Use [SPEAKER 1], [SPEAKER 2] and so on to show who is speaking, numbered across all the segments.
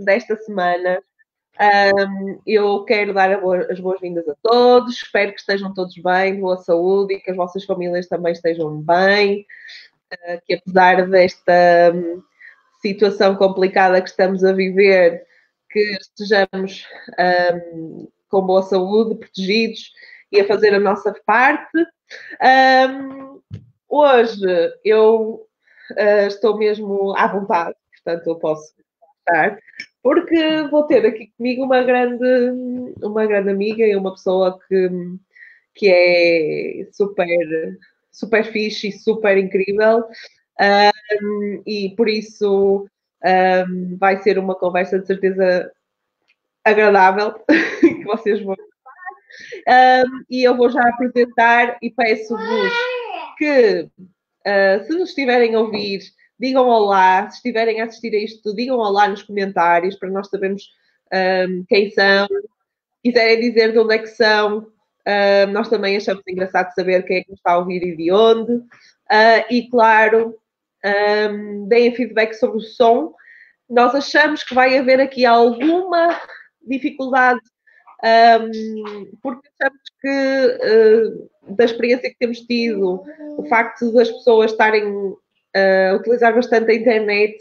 [SPEAKER 1] desta semana. Eu quero dar as boas-vindas a todos, espero que estejam todos bem, de boa saúde e que as vossas famílias também estejam bem, que apesar desta situação complicada que estamos a viver, que estejamos com boa saúde, protegidos e a fazer a nossa parte. Hoje eu estou mesmo à vontade, portanto eu posso estar, porque vou ter aqui comigo uma grande amiga e uma pessoa que é super fixe e super incrível, e por isso vai ser uma conversa de certeza agradável que vocês vão. E eu vou já apresentar e peço-vos que, se nos estiverem a ouvir, digam olá. Se estiverem a assistir a isto, digam olá nos comentários para nós sabermos quem são. Se quiserem dizer de onde é que são, nós também achamos engraçado saber quem é que nos está a ouvir e de onde. E claro, deem feedback sobre o som. Nós achamos que vai haver aqui alguma dificuldade, porque achamos que da experiência que temos tido, o facto das pessoas estarem a utilizar bastante a internet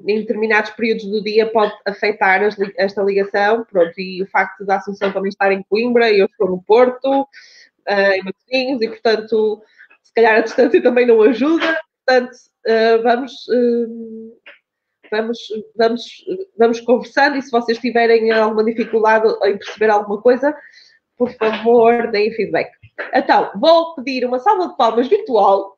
[SPEAKER 1] em determinados períodos do dia pode afetar esta ligação, pronto, e o facto da Assunção também estar em Coimbra e eu estou no Porto, em Matosinhos, e portanto se calhar a distância também não ajuda, portanto vamos conversando, e se vocês tiverem alguma dificuldade em perceber alguma coisa, por favor, deem feedback. Então, vou pedir uma salva de palmas virtual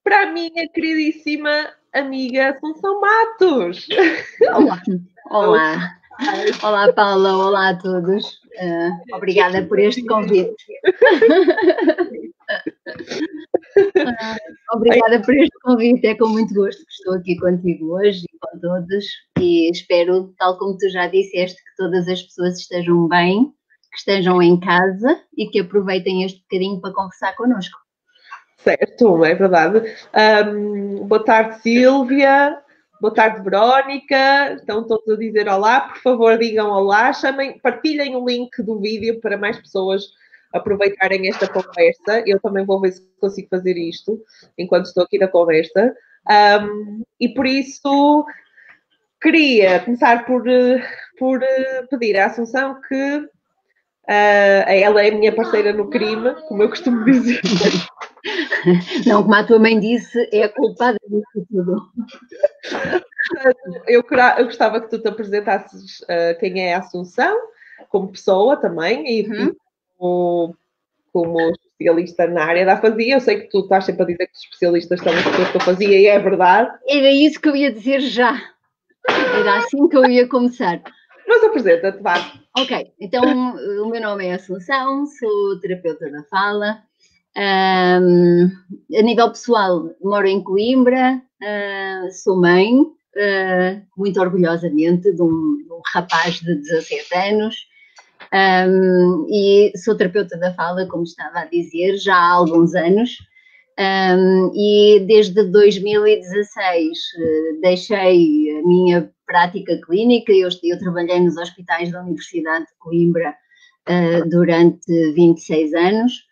[SPEAKER 1] para a minha queridíssima amiga Assunção Matos.
[SPEAKER 2] Olá. Olá. Olá, Paula. Olá a todos. Obrigada por este convite. Obrigada por este convite. É com muito gosto que estou aqui contigo hoje e com todos. E espero, tal como tu já disseste, que todas as pessoas estejam bem, que estejam em casa e que aproveitem este bocadinho para conversar connosco.
[SPEAKER 1] Certo, é verdade. Boa tarde, Sílvia. Boa tarde, Verónica. Estão todos a dizer olá. Por favor, digam olá. Partilhem o link do vídeo para mais pessoas aproveitarem esta conversa. Eu também vou ver se consigo fazer isto enquanto estou aqui na conversa. E por isso queria começar por pedir à Assunção que ela é a minha parceira no crime, como eu costumo dizer.
[SPEAKER 2] Não, como a tua mãe disse, é a culpada disso tudo.
[SPEAKER 1] Eu gostava que tu te apresentasses quem é a Assunção, como pessoa também, e como especialista na área da afasia. Eu sei que tu estás sempre a dizer que os especialistas são as pessoas que eu fazia, e é verdade.
[SPEAKER 2] Era isso que eu ia dizer já. Era assim que eu ia começar.
[SPEAKER 1] Mas apresenta-te, vá.
[SPEAKER 2] Ok, então o meu nome é Assunção, sou terapeuta da fala. A nível pessoal, moro em Coimbra, sou mãe, muito orgulhosamente, de um rapaz de 17 anos, e sou terapeuta da fala, como estava a dizer, já há alguns anos, e desde 2016 deixei a minha prática clínica. Eu trabalhei nos hospitais da Universidade de Coimbra durante 26 anos.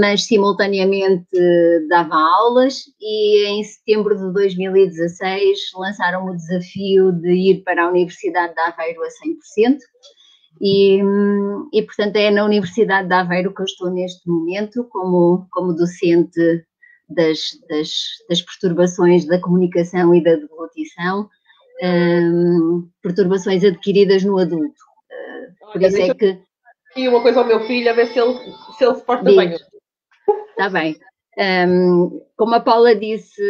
[SPEAKER 2] Mas simultaneamente dava aulas, e em setembro de 2016 lançaram o desafio de ir para a Universidade de Aveiro a 100%, e portanto é na Universidade de Aveiro que eu estou neste momento como docente das perturbações da comunicação e da deglutição, perturbações adquiridas no adulto. Por isso é que...
[SPEAKER 1] E uma coisa ao meu filho, a ver se ele se porta bem.
[SPEAKER 2] Está bem. Como a Paula disse,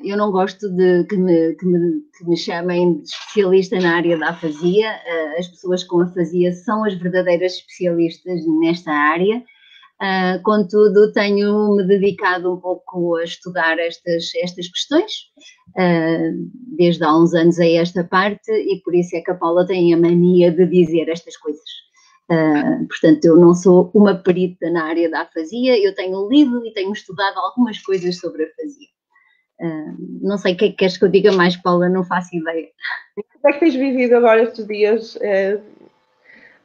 [SPEAKER 2] eu não gosto de que me chamem de especialista na área da afasia. As pessoas com afasia são as verdadeiras especialistas nesta área. Contudo, tenho-me dedicado um pouco a estudar estas questões, desde há uns anos a esta parte, e por isso é que a Paula tem a mania de dizer estas coisas. Portanto, eu não sou uma perita na área da afasia, eu tenho lido e tenho estudado algumas coisas sobre a afasia. Não sei o que é que queres que eu diga mais, Paula, não faço ideia.
[SPEAKER 1] Como é que tens vivido agora estes dias?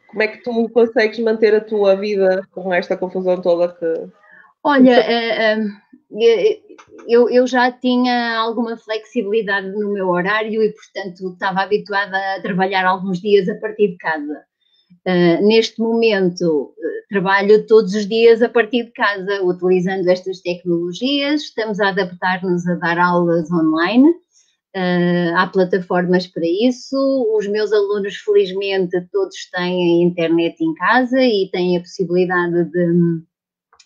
[SPEAKER 1] Como é que tu consegues manter a tua vida com esta confusão toda que...
[SPEAKER 2] Olha, eu já tinha alguma flexibilidade no meu horário e, portanto, estava habituada a trabalhar alguns dias a partir de casa. Neste momento, trabalho todos os dias a partir de casa, utilizando estas tecnologias. Estamos a adaptar-nos a dar aulas online. Há plataformas para isso. Os meus alunos, felizmente, todos têm internet em casa e têm a possibilidade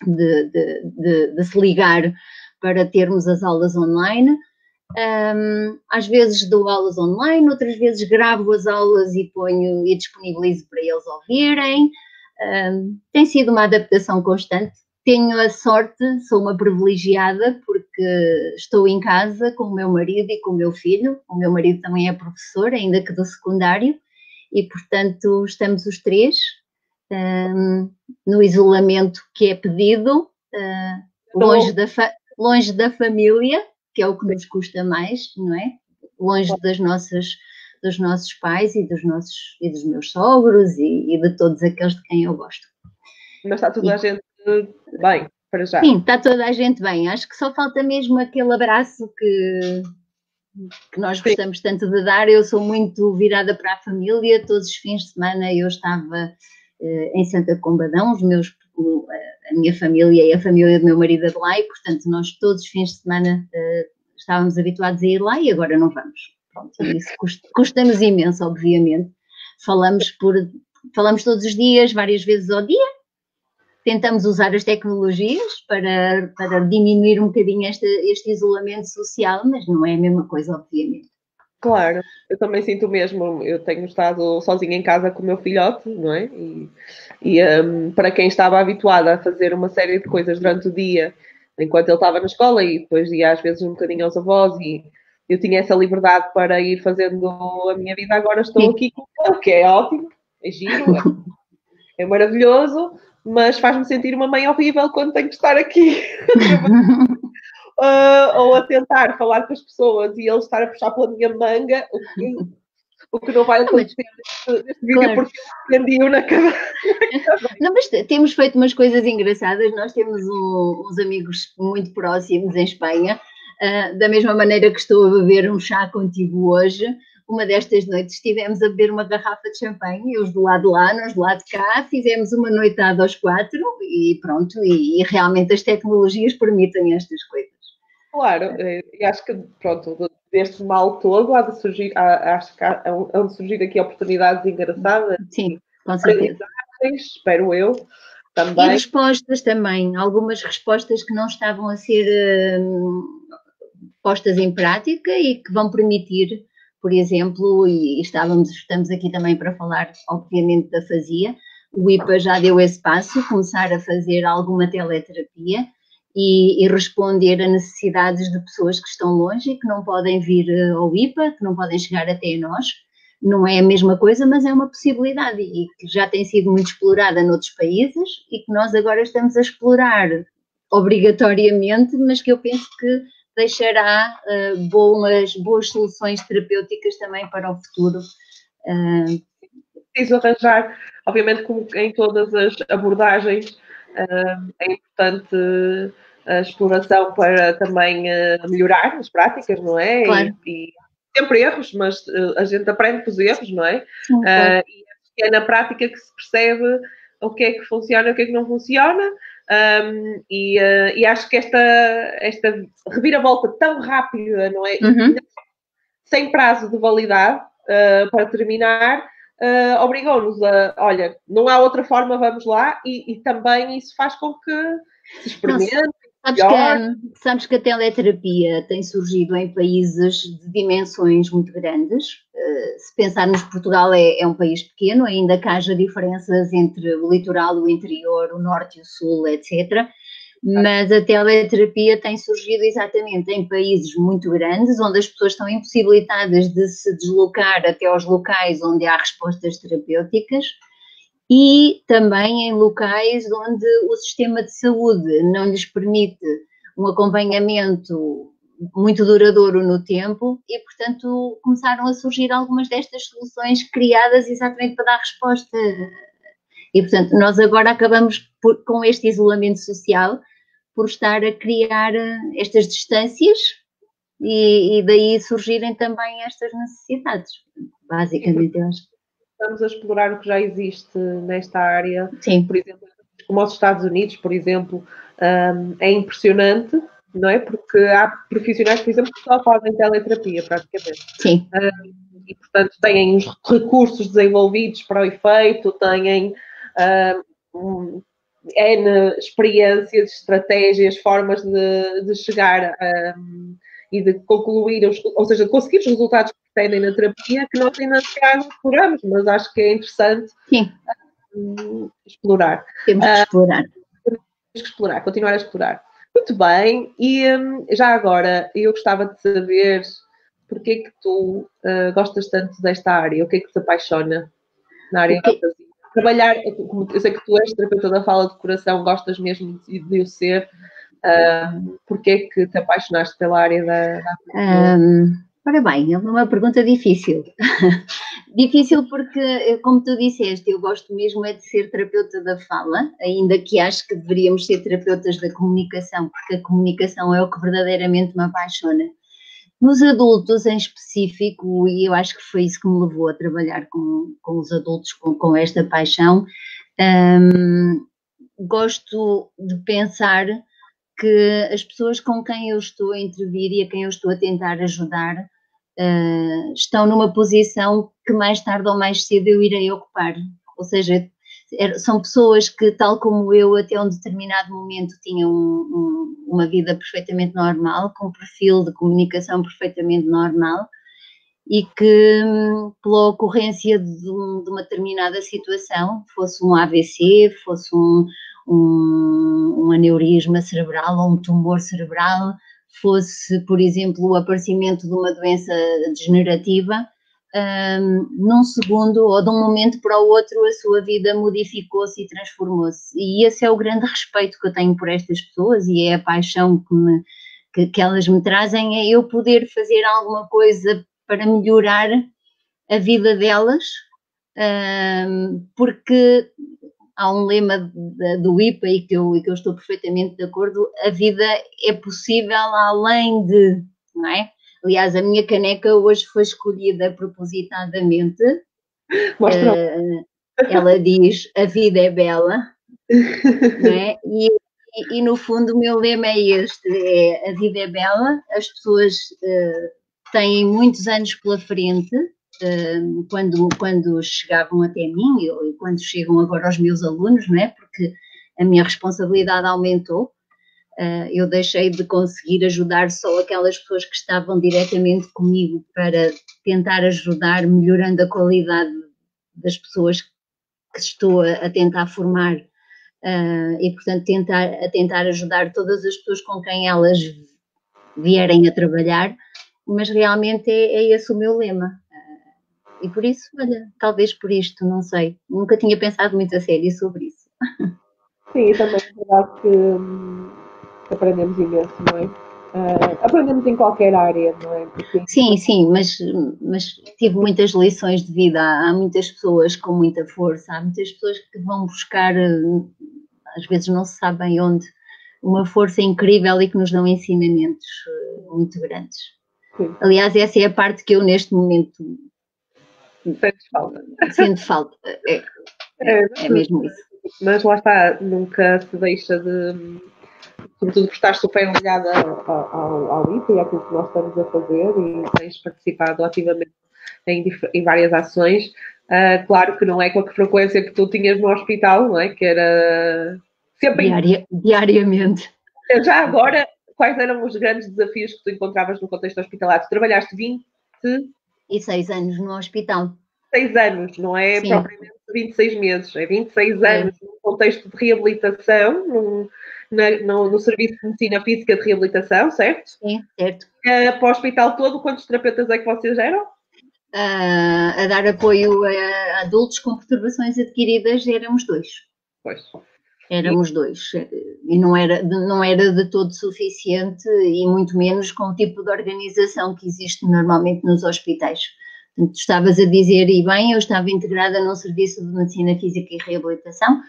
[SPEAKER 2] de se ligar para termos as aulas online. Às vezes dou aulas online, outras vezes gravo as aulas e ponho e disponibilizo para eles ouvirem. Tem sido uma adaptação constante. Tenho a sorte, sou uma privilegiada, porque estou em casa com o meu marido e com o meu filho. O meu marido também é professor, ainda que do secundário, e, portanto, estamos os três no isolamento que é pedido, longe da família, que é o que nos custa mais, não é? Longe dos nossos pais e dos meus sogros e de todos aqueles de quem eu gosto.
[SPEAKER 1] Mas está toda a gente bem, para já?
[SPEAKER 2] Sim, está toda a gente bem. Acho que só falta mesmo aquele abraço que nós gostamos tanto de dar. Eu sou muito virada para a família. Todos os fins de semana eu estava em Santa Combadão, a minha família e a família do meu marido de lá, e, portanto, nós todos os fins de semana estávamos habituados a ir lá e agora não vamos. Pronto, isso custa-nos imenso, obviamente. Falamos todos os dias, várias vezes ao dia. Tentamos usar as tecnologias para diminuir um bocadinho este isolamento social, mas não é a mesma coisa, obviamente.
[SPEAKER 1] Claro, eu também sinto o mesmo. Eu tenho estado sozinha em casa com o meu filhote, não é? E para quem estava habituado a fazer uma série de coisas durante o dia, enquanto ele estava na escola, e depois ia às vezes um bocadinho aos avós, e eu tinha essa liberdade para ir fazendo a minha vida, agora estou aqui com ele, que é ótimo, é giro, é maravilhoso, mas faz-me sentir uma mãe horrível quando tenho que estar aqui. Ou a tentar falar com as pessoas e ele estar a puxar pela minha manga, o que não vai acontecer neste vídeo, claro, porque eu prendi-o na cabeça.
[SPEAKER 2] Não, mas temos feito umas coisas engraçadas. Nós temos uns amigos muito próximos em Espanha, da mesma maneira que estou a beber um chá contigo hoje. Uma destas noites estivemos a beber uma garrafa de champanhe, eles do lado de lá, nós do lado de cá, fizemos uma noitada aos 4 e pronto, e realmente as tecnologias permitem estas coisas.
[SPEAKER 1] Claro, e acho que, pronto, deste mal todo há de surgir, acho que hão de surgir aqui oportunidades engraçadas.
[SPEAKER 2] Sim, com certeza.
[SPEAKER 1] Espero eu, também.
[SPEAKER 2] E respostas também, algumas respostas que não estavam a ser postas em prática e que vão permitir, por exemplo, e estamos aqui também para falar, obviamente, da FASIA. O IPA já deu esse passo, começar a fazer alguma teleterapia e responder a necessidades de pessoas que estão longe e que não podem vir ao IPA, que não podem chegar até nós. Não é a mesma coisa, mas é uma possibilidade e que já tem sido muito explorada noutros países e que nós agora estamos a explorar obrigatoriamente, mas que eu penso que deixará boas soluções terapêuticas também para o futuro.
[SPEAKER 1] Preciso arranjar, obviamente, como em todas as abordagens, é importante a exploração para também melhorar as práticas, não é?
[SPEAKER 2] Claro.
[SPEAKER 1] E sempre erros, mas a gente aprende com os erros, não é?
[SPEAKER 2] Sim, claro.
[SPEAKER 1] E é na prática que se percebe o que é que funciona e o que é que não funciona. E acho que esta reviravolta tão rápida, não é?
[SPEAKER 2] Uhum.
[SPEAKER 1] Sem prazo de validade para terminar, obrigou-nos a, olha, não há outra forma, vamos lá, e também isso faz com que se experimente.
[SPEAKER 2] Sabes que a teleterapia tem surgido em países de dimensões muito grandes. Se pensarmos, Portugal é um país pequeno, ainda que haja diferenças entre o litoral, o interior, o norte e o sul, etc. Mas a teleterapia tem surgido exatamente em países muito grandes, onde as pessoas estão impossibilitadas de se deslocar até aos locais onde há respostas terapêuticas, e também em locais onde o sistema de saúde não lhes permite um acompanhamento muito duradouro no tempo e, portanto, começaram a surgir algumas destas soluções criadas exatamente para dar resposta. E, portanto, nós agora acabamos com este isolamento social por estar a criar estas distâncias e daí surgirem também estas necessidades. Basicamente, eu acho.
[SPEAKER 1] Estamos a explorar o que já existe nesta área.
[SPEAKER 2] Sim.
[SPEAKER 1] Por exemplo, como os Estados Unidos, por exemplo, é impressionante, não é? Porque há profissionais, por exemplo, que só fazem teleterapia, praticamente.
[SPEAKER 2] Sim.
[SPEAKER 1] E, portanto, têm os recursos desenvolvidos para o efeito, têm N experiências, estratégias, formas de chegar e de concluir, ou seja, de conseguir os resultados que pretendem na terapia, que nós ainda não exploramos, mas acho que é interessante explorar.
[SPEAKER 2] Temos que explorar.
[SPEAKER 1] Temos que explorar, continuar a explorar. Muito bem, e já agora eu gostava de saber porque é que tu gostas tanto desta área, o que é que te apaixona na área da fantasia? Trabalhar, eu sei que tu és terapeuta da fala de coração, gostas mesmo de o ser, porque é que te apaixonaste pela área da
[SPEAKER 2] ora bem, é uma pergunta difícil. Difícil porque, como tu disseste, eu gosto mesmo é de ser terapeuta da fala, ainda que acho que deveríamos ser terapeutas da comunicação, porque a comunicação é o que verdadeiramente me apaixona. Nos adultos em específico, e eu acho que foi isso que me levou a trabalhar com os adultos com esta paixão, gosto de pensar que as pessoas com quem eu estou a intervir e a quem eu estou a tentar ajudar estão numa posição que mais tarde ou mais cedo eu irei ocupar. Ou seja, são pessoas que, tal como eu, até um determinado momento tinham uma vida perfeitamente normal, com um perfil de comunicação perfeitamente normal e que, pela ocorrência de uma determinada situação, fosse um AVC, fosse um aneurisma cerebral ou um tumor cerebral, fosse, por exemplo, o aparecimento de uma doença degenerativa, num segundo ou de um momento para o outro a sua vida modificou-se e transformou-se. E esse é o grande respeito que eu tenho por estas pessoas e é a paixão que elas me trazem, é eu poder fazer alguma coisa para melhorar a vida delas, porque há um lema do IPA e que eu estou perfeitamente de acordo, a vida é possível além de, não é? Aliás, a minha caneca hoje foi escolhida propositadamente. Ela diz, a vida é bela, não é? E no fundo o meu lema é este, é a vida é bela, as pessoas têm muitos anos pela frente, quando chegavam até mim e quando chegam agora aos meus alunos, não é? Porque a minha responsabilidade aumentou. Eu deixei de conseguir ajudar só aquelas pessoas que estavam diretamente comigo para tentar ajudar, melhorando a qualidade das pessoas que estou a tentar formar e, portanto, tentar ajudar todas as pessoas com quem elas vierem a trabalhar, mas realmente é esse o meu lema. E por isso, olha, talvez por isto, não sei, nunca tinha pensado muito a sério sobre isso.
[SPEAKER 1] Sim, também é verdade que aprendemos imenso, não é? Aprendemos em qualquer área, não é? Porque...
[SPEAKER 2] Sim, mas tive muitas lições de vida, há muitas pessoas com muita força, há muitas pessoas que vão buscar, às vezes não se sabe bem onde, uma força incrível e que nos dão ensinamentos muito grandes. Sim. Aliás, essa é a parte que eu neste momento sinto falta. É mesmo isso.
[SPEAKER 1] Mas lá está, nunca se deixa de, sobretudo por estar super ligada ao IPA e àquilo que nós estamos a fazer e tens participado ativamente em várias ações. Claro que não é com a frequência que tu tinhas no hospital, não é? Que era sempre...
[SPEAKER 2] Diariamente.
[SPEAKER 1] Já agora, quais eram os grandes desafios que tu encontravas no contexto hospitalar? Tu trabalhaste
[SPEAKER 2] 26 anos no hospital.
[SPEAKER 1] 6 anos, não é? Sim. Propriamente 26 meses, é 26 anos num contexto de reabilitação, no Serviço de Medicina Física de Reabilitação, certo?
[SPEAKER 2] Sim, certo.
[SPEAKER 1] Para o hospital todo, quantos terapeutas é que vocês eram?
[SPEAKER 2] A dar apoio a adultos com perturbações adquiridas éramos 2.
[SPEAKER 1] Pois.
[SPEAKER 2] Éramos dois, e não era de todo suficiente, e muito menos com o tipo de organização que existe normalmente nos hospitais. Portanto, estavas a dizer, e bem, eu estava integrada num serviço de medicina física e reabilitação,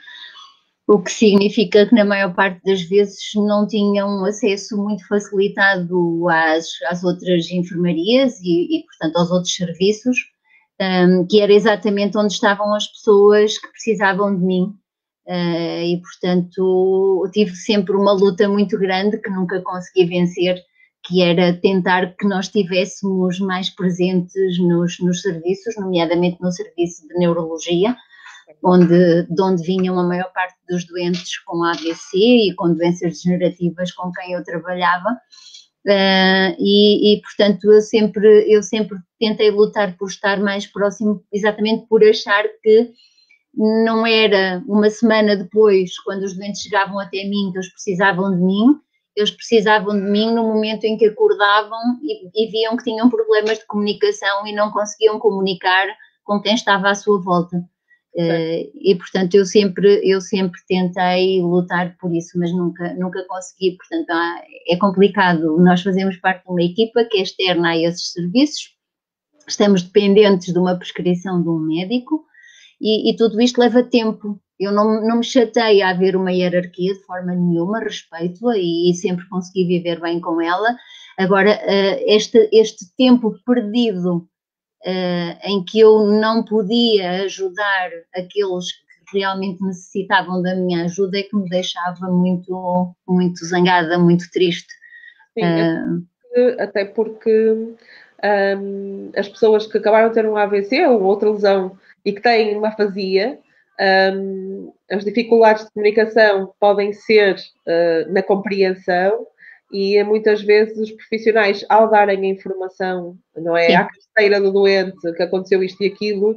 [SPEAKER 2] o que significa que na maior parte das vezes não tinham acesso muito facilitado às outras enfermarias e, portanto, aos outros serviços, que era exatamente onde estavam as pessoas que precisavam de mim. E, portanto, tive sempre uma luta muito grande que nunca consegui vencer, que era tentar que nós estivéssemos mais presentes nos serviços, nomeadamente no serviço de neurologia, de onde vinham a maior parte dos doentes com AVC e com doenças degenerativas com quem eu trabalhava. Portanto, eu sempre tentei lutar por estar mais próximo, exatamente por achar que não era uma semana depois, quando os doentes chegavam até mim, que eles precisavam de mim. Eles precisavam de mim no momento em que acordavam e viam que tinham problemas de comunicação e não conseguiam comunicar com quem estava à sua volta. E, portanto, eu sempre tentei lutar por isso, mas nunca consegui. Portanto, é complicado. Nós fazemos parte de uma equipa que é externa a esses serviços, estamos dependentes de uma prescrição de um médico e tudo isto leva tempo. Eu não me chateio a haver uma hierarquia de forma nenhuma, respeito-a e sempre consegui viver bem com ela. Agora, este tempo perdido em que eu não podia ajudar aqueles que realmente necessitavam da minha ajuda é que me deixava muito, muito zangada, muito triste.
[SPEAKER 1] Sim, até porque as pessoas que acabaram de ter um AVC ou outra lesão e que têm uma afasia, as dificuldades de comunicação podem ser na compreensão e muitas vezes os profissionais, ao darem a informação, não é, à cabeceira do doente que aconteceu isto e aquilo,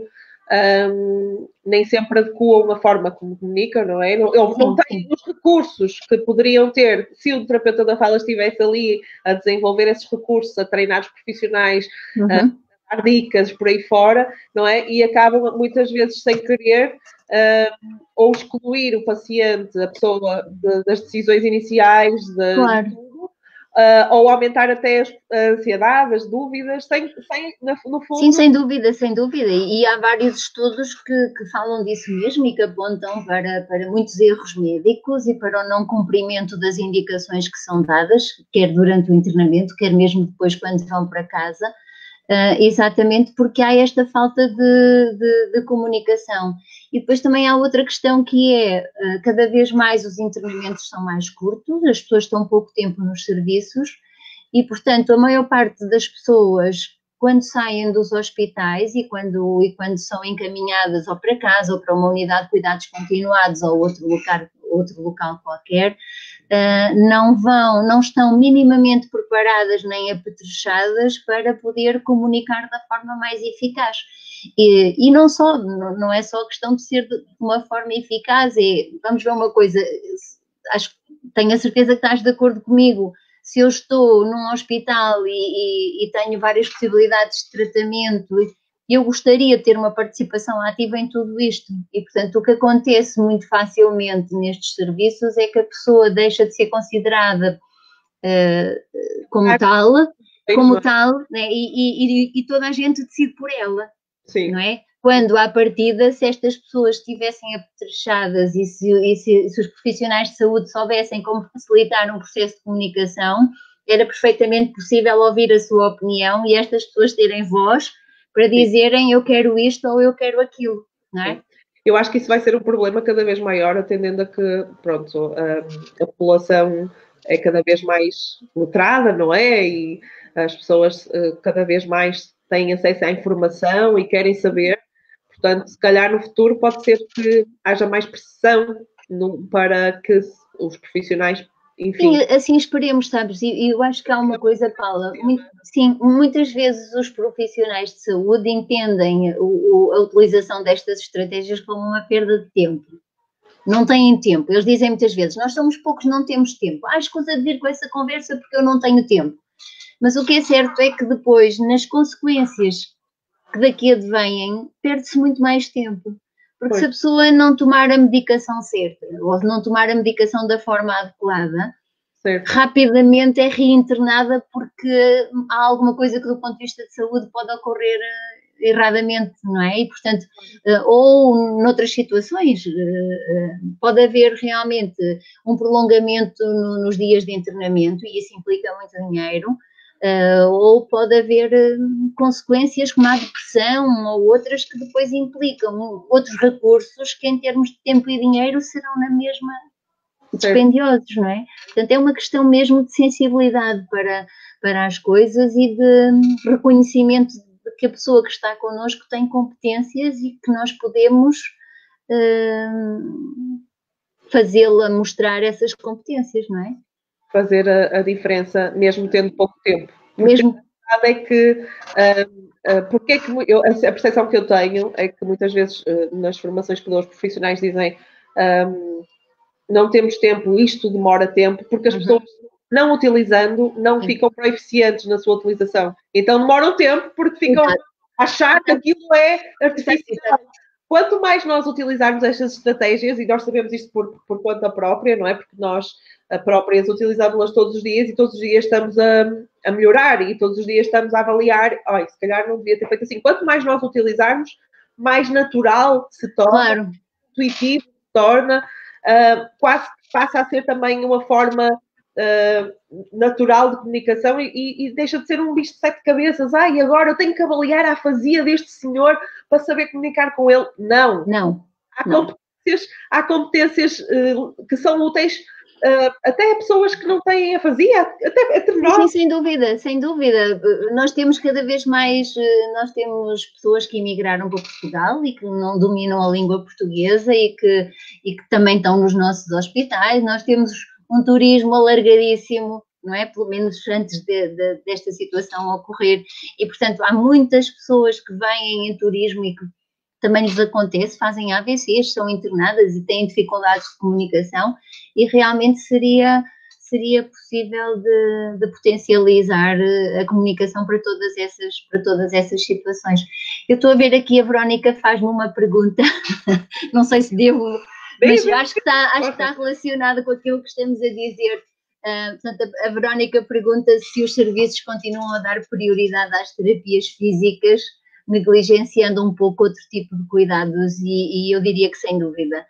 [SPEAKER 1] nem sempre adequam a forma como comunicam, não é? Não têm os recursos que poderiam ter se o terapeuta da fala estivesse ali a desenvolver esses recursos, a treinar os profissionais, a dar dicas por aí fora, não é? E acabam muitas vezes sem querer ou excluir o paciente, a pessoa das decisões iniciais,
[SPEAKER 2] claro.
[SPEAKER 1] Ou aumentar até a ansiedade, as dúvidas, no fundo...
[SPEAKER 2] Sim, sem dúvida. E há vários estudos que falam disso mesmo e que apontam para muitos erros médicos e para o não cumprimento das indicações que são dadas, quer durante o internamento, quer mesmo depois quando vão para casa, exatamente porque há esta falta de comunicação. E depois também há outra questão que é, cada vez mais os internamentos são mais curtos, as pessoas estão pouco tempo nos serviços e, portanto, a maior parte das pessoas, quando saem dos hospitais e quando são encaminhadas ou para casa ou para uma unidade de cuidados continuados ou outro local qualquer, não estão minimamente preparadas nem apetrechadas para poder comunicar da forma mais eficaz. E não é só questão de ser de uma forma eficaz, vamos ver uma coisa, tenho a certeza que estás de acordo comigo, se eu estou num hospital e tenho várias possibilidades de tratamento, eu gostaria de ter uma participação ativa em tudo isto. E, portanto, o que acontece muito facilmente nestes serviços é que a pessoa deixa de ser considerada como tal, né? E toda a gente decide por ela. Sim. Não é? Quando, à partida, se estas pessoas estivessem apetrechadas e se os profissionais de saúde soubessem como facilitar um processo de comunicação, era perfeitamente possível ouvir a sua opinião e estas pessoas terem voz para dizerem eu quero isto ou eu quero aquilo, não é?
[SPEAKER 1] Eu acho que isso vai ser um problema cada vez maior, atendendo a que, pronto, a população é cada vez mais letrada, não é? E as pessoas cada vez mais têm acesso à informação e querem saber. Portanto, se calhar no futuro pode ser que haja mais pressão para que os profissionais, enfim...
[SPEAKER 2] Sim, assim esperemos, sabes? E eu acho que há uma coisa, Paula, muitas vezes os profissionais de saúde entendem a utilização destas estratégias como uma perda de tempo. Não têm tempo. Eles dizem muitas vezes, nós somos poucos, não temos tempo. Escusa de vir com essa conversa porque eu não tenho tempo. Mas o que é certo é que depois, nas consequências que daqui advêm, perde-se muito mais tempo. Porque se a pessoa não tomar a medicação certa, ou não tomar a medicação da forma adequada, certo, rapidamente é reinternada porque há alguma coisa que do ponto de vista de saúde pode ocorrer erradamente, não é? E, portanto, ou noutras situações, pode haver realmente um prolongamento nos dias de internamento, e isso implica muito dinheiro, ou pode haver consequências como a depressão ou outras que depois implicam outros recursos que, em termos de tempo e dinheiro, serão na mesma dispendiosos, não é? Portanto, é uma questão mesmo de sensibilidade para as coisas e de reconhecimento de que a pessoa que está connosco tem competências e que nós podemos fazê-la mostrar essas competências, não é?
[SPEAKER 1] Fazer a diferença, mesmo tendo pouco tempo.
[SPEAKER 2] Porque mesmo.
[SPEAKER 1] A verdade é que, porque é que a percepção que eu tenho é que muitas vezes nas formações que dou os profissionais dizem não temos tempo, isto demora tempo, porque as pessoas não utilizando, não ficam proeficientes na sua utilização. Então demoram tempo porque ficam a achar que aquilo é artificial. Quanto mais nós utilizarmos estas estratégias, e nós sabemos isto por conta própria, não é? Porque nós próprias utilizamos-las todos os dias e todos os dias estamos a melhorar e todos os dias estamos a avaliar, se calhar não devia ter feito assim. Quanto mais nós utilizarmos, mais natural se torna, intuitivo se torna, quase passa a ser também uma forma natural de comunicação e deixa de ser um bicho de 7 cabeças. E agora eu tenho que avaliar a afasia deste senhor para saber comunicar com ele. Não. Há competências que são úteis até a pessoas que não têm afasia, até entre nós.
[SPEAKER 2] Sim, sem dúvida, sem dúvida. Nós temos cada vez mais, nós temos pessoas que emigraram para Portugal e que não dominam a língua portuguesa e que também estão nos nossos hospitais. Nós temos um turismo alargadíssimo, não é? Pelo menos antes desta situação ocorrer. E, portanto, há muitas pessoas que vêm em turismo e que também lhes acontece, fazem AVCs, são internadas e têm dificuldades de comunicação, e realmente seria possível de potencializar a comunicação para todas essas situações. Eu estou a ver aqui, a Verónica faz-me uma pergunta, não sei se devo, mas acho que está relacionada com aquilo que estamos a dizer. Portanto, a Verónica pergunta se os serviços continuam a dar prioridade às terapias físicas, negligenciando um pouco outro tipo de cuidados, e eu diria que sem dúvida.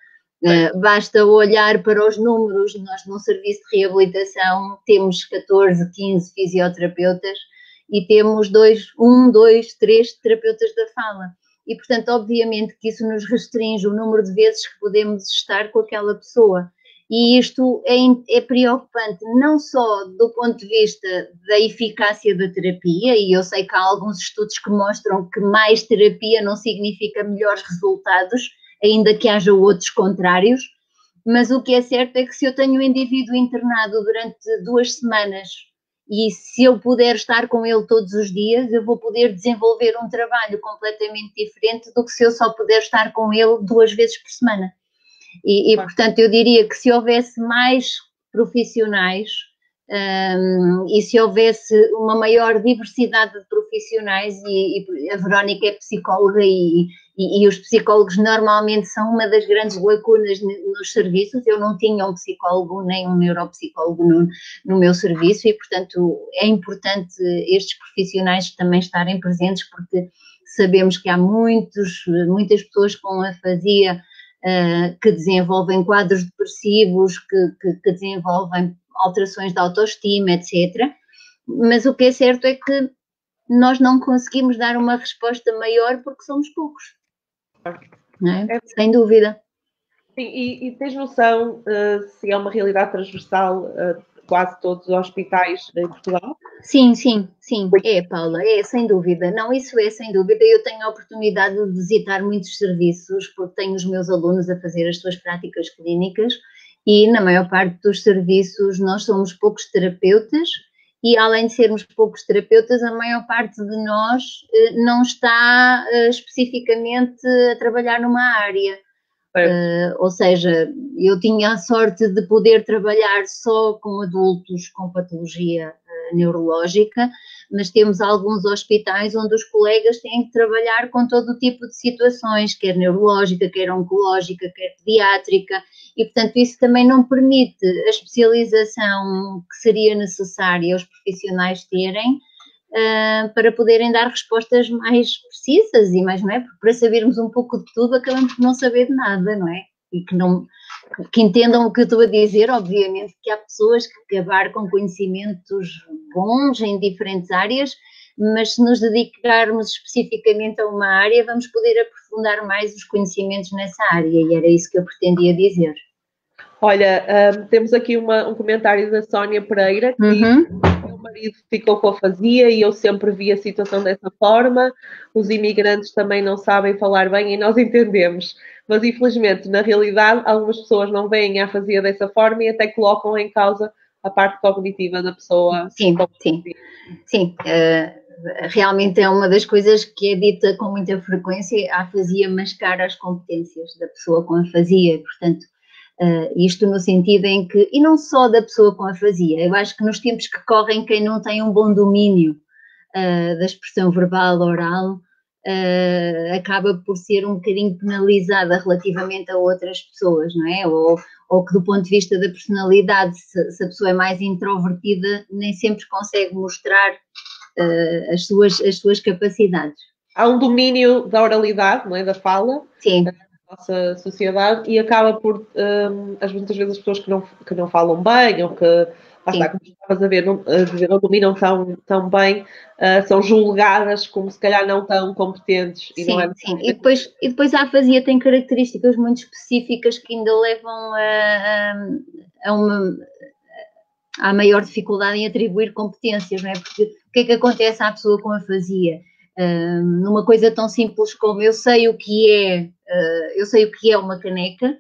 [SPEAKER 2] Basta olhar para os números. Nós num serviço de reabilitação temos 14, 15 fisioterapeutas e temos 2, 3 terapeutas da fala. E, portanto, obviamente que isso nos restringe o número de vezes que podemos estar com aquela pessoa. E isto é preocupante, não só do ponto de vista da eficácia da terapia, e eu sei que há alguns estudos que mostram que mais terapia não significa melhores resultados, ainda que haja outros contrários, mas o que é certo é que se eu tenho um indivíduo internado durante 2 semanas e se eu puder estar com ele todos os dias, eu vou poder desenvolver um trabalho completamente diferente do que se eu só puder estar com ele 2 vezes por semana. E portanto, eu diria que se houvesse mais profissionais e se houvesse uma maior diversidade de profissionais, e a Verónica é psicóloga e os psicólogos normalmente são uma das grandes lacunas nos serviços. Eu não tinha um psicólogo nem um neuropsicólogo no meu serviço e, portanto, é importante estes profissionais também estarem presentes, porque sabemos que há muitas pessoas com afasia que desenvolvem quadros depressivos, que desenvolvem alterações de autoestima, etc. Mas o que é certo é que nós não conseguimos dar uma resposta maior porque somos poucos. Não é? Sem dúvida.
[SPEAKER 1] E tens noção se é uma realidade transversal quase todos os hospitais em Portugal?
[SPEAKER 2] Sim, Paula, sem dúvida. Não, isso é sem dúvida. Eu tenho a oportunidade de visitar muitos serviços, porque tenho os meus alunos a fazer as suas práticas clínicas, e na maior parte dos serviços nós somos poucos terapeutas, e além de sermos poucos terapeutas, a maior parte de nós não está especificamente a trabalhar numa área. Ou seja, eu tinha a sorte de poder trabalhar só com adultos com patologia neurológica, mas temos alguns hospitais onde os colegas têm que trabalhar com todo o tipo de situações, quer neurológica, quer oncológica, quer pediátrica, e portanto isso também não permite a especialização que seria necessária aos profissionais terem para poderem dar respostas mais precisas e mais, não é? Porque para sabermos um pouco de tudo acabamos por não saber de nada, não é? E que entendam o que eu estou a dizer, obviamente que há pessoas que abarcam conhecimentos bons em diferentes áreas, mas se nos dedicarmos especificamente a uma área, vamos poder aprofundar mais os conhecimentos nessa área, e era isso que eu pretendia dizer.
[SPEAKER 1] Olha, temos aqui um comentário da Sónia Pereira, que diz: meu marido ficou com a afasia e eu sempre vi a situação dessa forma, os imigrantes também não sabem falar bem e nós entendemos, mas infelizmente, na realidade, algumas pessoas não veem a afasia dessa forma e até colocam em causa a parte cognitiva da pessoa.
[SPEAKER 2] Sim. Realmente é uma das coisas que é dita com muita frequência, a afasia mascara as competências da pessoa com afasia, portanto, isto no sentido em que, e não só da pessoa com afasia, eu acho que nos tempos que correm, quem não tem um bom domínio da expressão verbal, oral, acaba por ser um bocadinho penalizada relativamente a outras pessoas, não é? Ou que do ponto de vista da personalidade, se a pessoa é mais introvertida, nem sempre consegue mostrar as suas capacidades.
[SPEAKER 1] Há um domínio da oralidade, não é? Da fala.
[SPEAKER 2] Sim.
[SPEAKER 1] Nossa sociedade e acaba por, muitas vezes, as pessoas que não falam bem ou que, como estavas a ver, não dominam tão bem, são julgadas como se calhar não tão competentes.
[SPEAKER 2] E não é sim. E depois a afasia tem características muito específicas que ainda levam a maior dificuldade em atribuir competências, não é? Porque o que é que acontece à pessoa com afasia? Numa coisa tão simples como eu sei o que é uma caneca,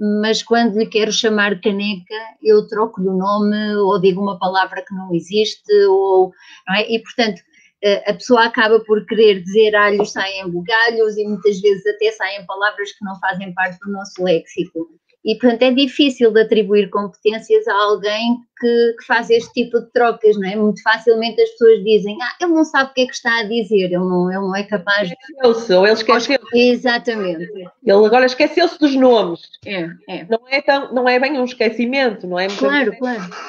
[SPEAKER 2] mas quando lhe quero chamar caneca, eu troco-lhe o nome ou digo uma palavra que não existe, não é? E, portanto, a pessoa acaba por querer dizer alhos saem bugalhos e muitas vezes até saem palavras que não fazem parte do nosso léxico. E, portanto, é difícil de atribuir competências a alguém que faz este tipo de trocas, não é? Muito facilmente as pessoas dizem, ele não sabe o que é que está a dizer, ele não é capaz de...
[SPEAKER 1] Ou ele esqueceu.
[SPEAKER 2] Exatamente.
[SPEAKER 1] Ele agora esqueceu-se dos nomes.
[SPEAKER 2] É.
[SPEAKER 1] Não é bem um esquecimento, não é?
[SPEAKER 2] Claro.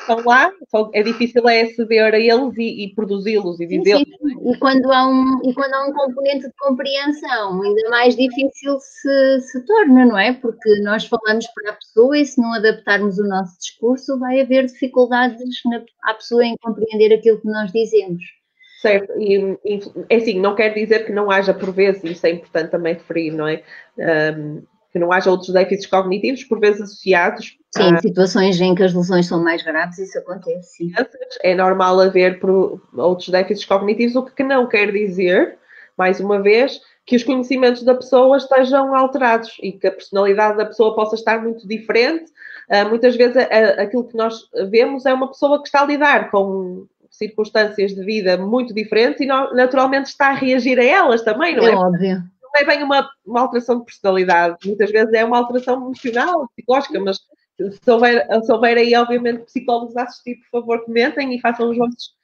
[SPEAKER 1] Estão lá, é difícil aceder a eles e produzi-los e dizê-los.
[SPEAKER 2] Sim. E quando há um componente de compreensão, ainda mais difícil se torna, não é? Porque nós falamos para a pessoa e se não adaptarmos o nosso discurso, vai haver dificuldades à pessoa em compreender aquilo que nós dizemos.
[SPEAKER 1] Certo, e assim, não quer dizer que não haja por vezes, isso é importante também referir, não é? Que não haja outros déficits cognitivos, por vezes associados.
[SPEAKER 2] Sim, situações em que as lesões são mais graves, isso acontece, sim.
[SPEAKER 1] É normal haver outros déficits cognitivos, o que não quer dizer, mais uma vez, que os conhecimentos da pessoa estejam alterados e que a personalidade da pessoa possa estar muito diferente. Muitas vezes aquilo que nós vemos é uma pessoa que está a lidar com circunstâncias de vida muito diferentes e naturalmente está a reagir a elas também, não é?
[SPEAKER 2] É óbvio.
[SPEAKER 1] Não é bem uma alteração de personalidade, muitas vezes é uma alteração emocional, psicológica, mas se houver aí, obviamente, psicólogos a assistir, por favor, comentem e façam os vossos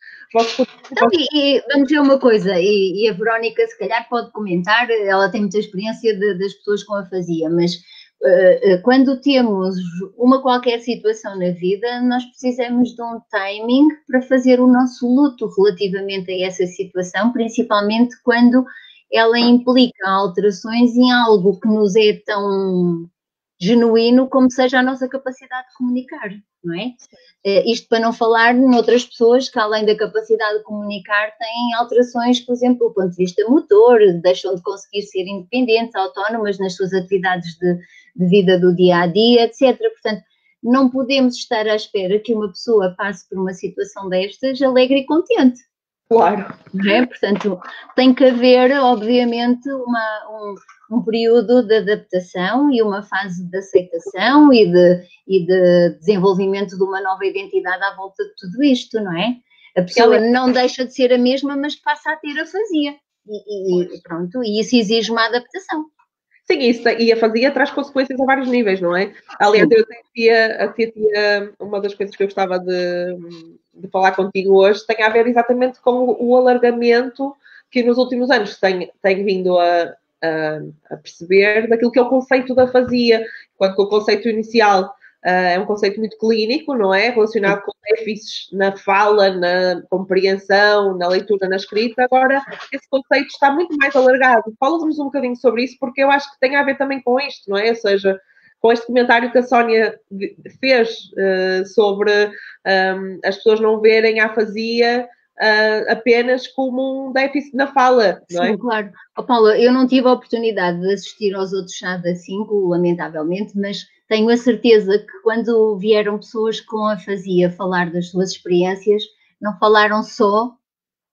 [SPEAKER 2] então, e vamos ver uma coisa, e a Verónica se calhar pode comentar, ela tem muita experiência das pessoas com afasia, mas quando temos uma qualquer situação na vida, nós precisamos de um timing para fazer o nosso luto relativamente a essa situação, principalmente quando ela implica alterações em algo que nos é tão genuíno como seja a nossa capacidade de comunicar, não é? Isto para não falar noutras pessoas que, além da capacidade de comunicar, têm alterações, por exemplo, do ponto de vista motor, deixam de conseguir ser independentes, autónomas nas suas atividades de vida do dia-a-dia, etc. Portanto, não podemos estar à espera que uma pessoa passe por uma situação destas alegre e contente.
[SPEAKER 1] Claro.
[SPEAKER 2] Não é? Portanto, tem que haver, obviamente, um período de adaptação e uma fase de aceitação e de desenvolvimento de uma nova identidade à volta de tudo isto, não é? A pessoa não deixa de ser a mesma, mas passa a ter afasia. E pronto, e isso exige uma adaptação.
[SPEAKER 1] Sim, isso, e a fazia traz consequências a vários níveis, não é? Aliás, eu até tinha uma das coisas que eu gostava de falar contigo hoje, tem a ver exatamente com o alargamento que nos últimos anos tem vindo a perceber daquilo que é o conceito da fazia, enquanto que o conceito inicial é um conceito muito clínico, não é? Relacionado com déficits na fala, na compreensão, na leitura, na escrita. Agora, esse conceito está muito mais alargado. Fala-nos um bocadinho sobre isso, porque eu acho que tem a ver também com isto, não é? Ou seja, com este comentário que a Sónia fez sobre as pessoas não verem a afasia apenas como um déficit na fala, não é?
[SPEAKER 2] Sim, claro. Oh, Paula, eu não tive a oportunidade de assistir aos outros chá da 5, lamentavelmente, mas tenho a certeza que quando vieram pessoas com afasia falar das suas experiências, não falaram só,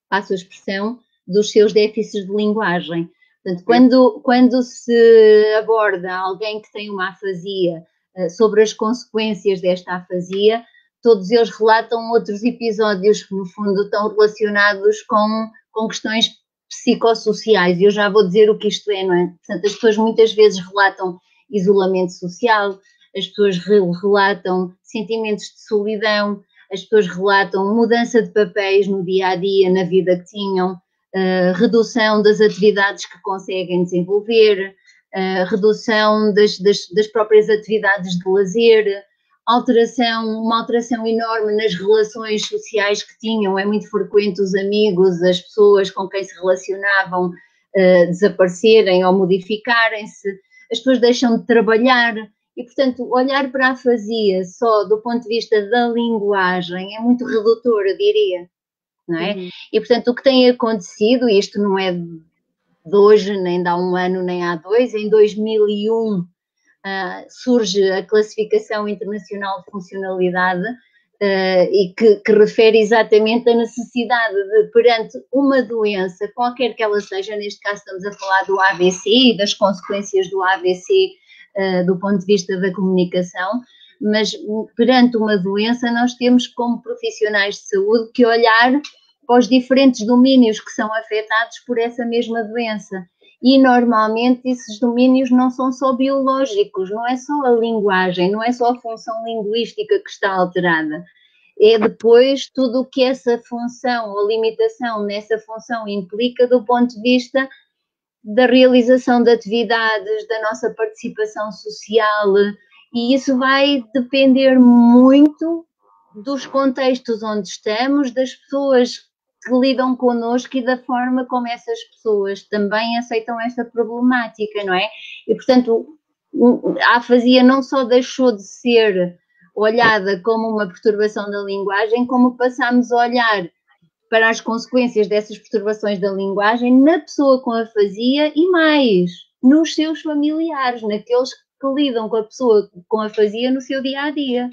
[SPEAKER 2] passo a expressão, dos seus déficits de linguagem. Portanto, quando se aborda alguém que tem uma afasia sobre as consequências desta afasia, todos eles relatam outros episódios que, no fundo, estão relacionados com questões psicossociais. E eu já vou dizer o que isto é, não é? Portanto, as pessoas muitas vezes relatam isolamento social, as pessoas relatam sentimentos de solidão, as pessoas relatam mudança de papéis no dia a dia, na vida que tinham, redução das atividades que conseguem desenvolver, redução das próprias atividades de lazer, uma alteração enorme nas relações sociais que tinham. É muito frequente os amigos, as pessoas com quem se relacionavam desaparecerem ou modificarem-se, as pessoas deixam de trabalhar. E, portanto, olhar para a afasia só do ponto de vista da linguagem é muito redutor, eu diria, não é? Uhum. E, portanto, o que tem acontecido, e isto não é de hoje, nem de há um ano, nem há dois, em 2001 surge a Classificação Internacional de Funcionalidade e que refere exatamente a necessidade de, perante uma doença, qualquer que ela seja, neste caso estamos a falar do AVC e das consequências do AVC do ponto de vista da comunicação, mas perante uma doença nós temos como profissionais de saúde que olhar para os diferentes domínios que são afetados por essa mesma doença. E normalmente esses domínios não são só biológicos, não é só a linguagem, não é só a função linguística que está alterada. É depois tudo o que essa função ou limitação nessa função implica do ponto de vista da realização de atividades, da nossa participação social, e isso vai depender muito dos contextos onde estamos, das pessoas que lidam connosco e da forma como essas pessoas também aceitam esta problemática, não é? E, portanto, a afasia não só deixou de ser olhada como uma perturbação da linguagem, como passamos a olhar para as consequências dessas perturbações da linguagem na pessoa com afasia e mais, nos seus familiares, naqueles que lidam com a pessoa com afasia no seu dia-a-dia.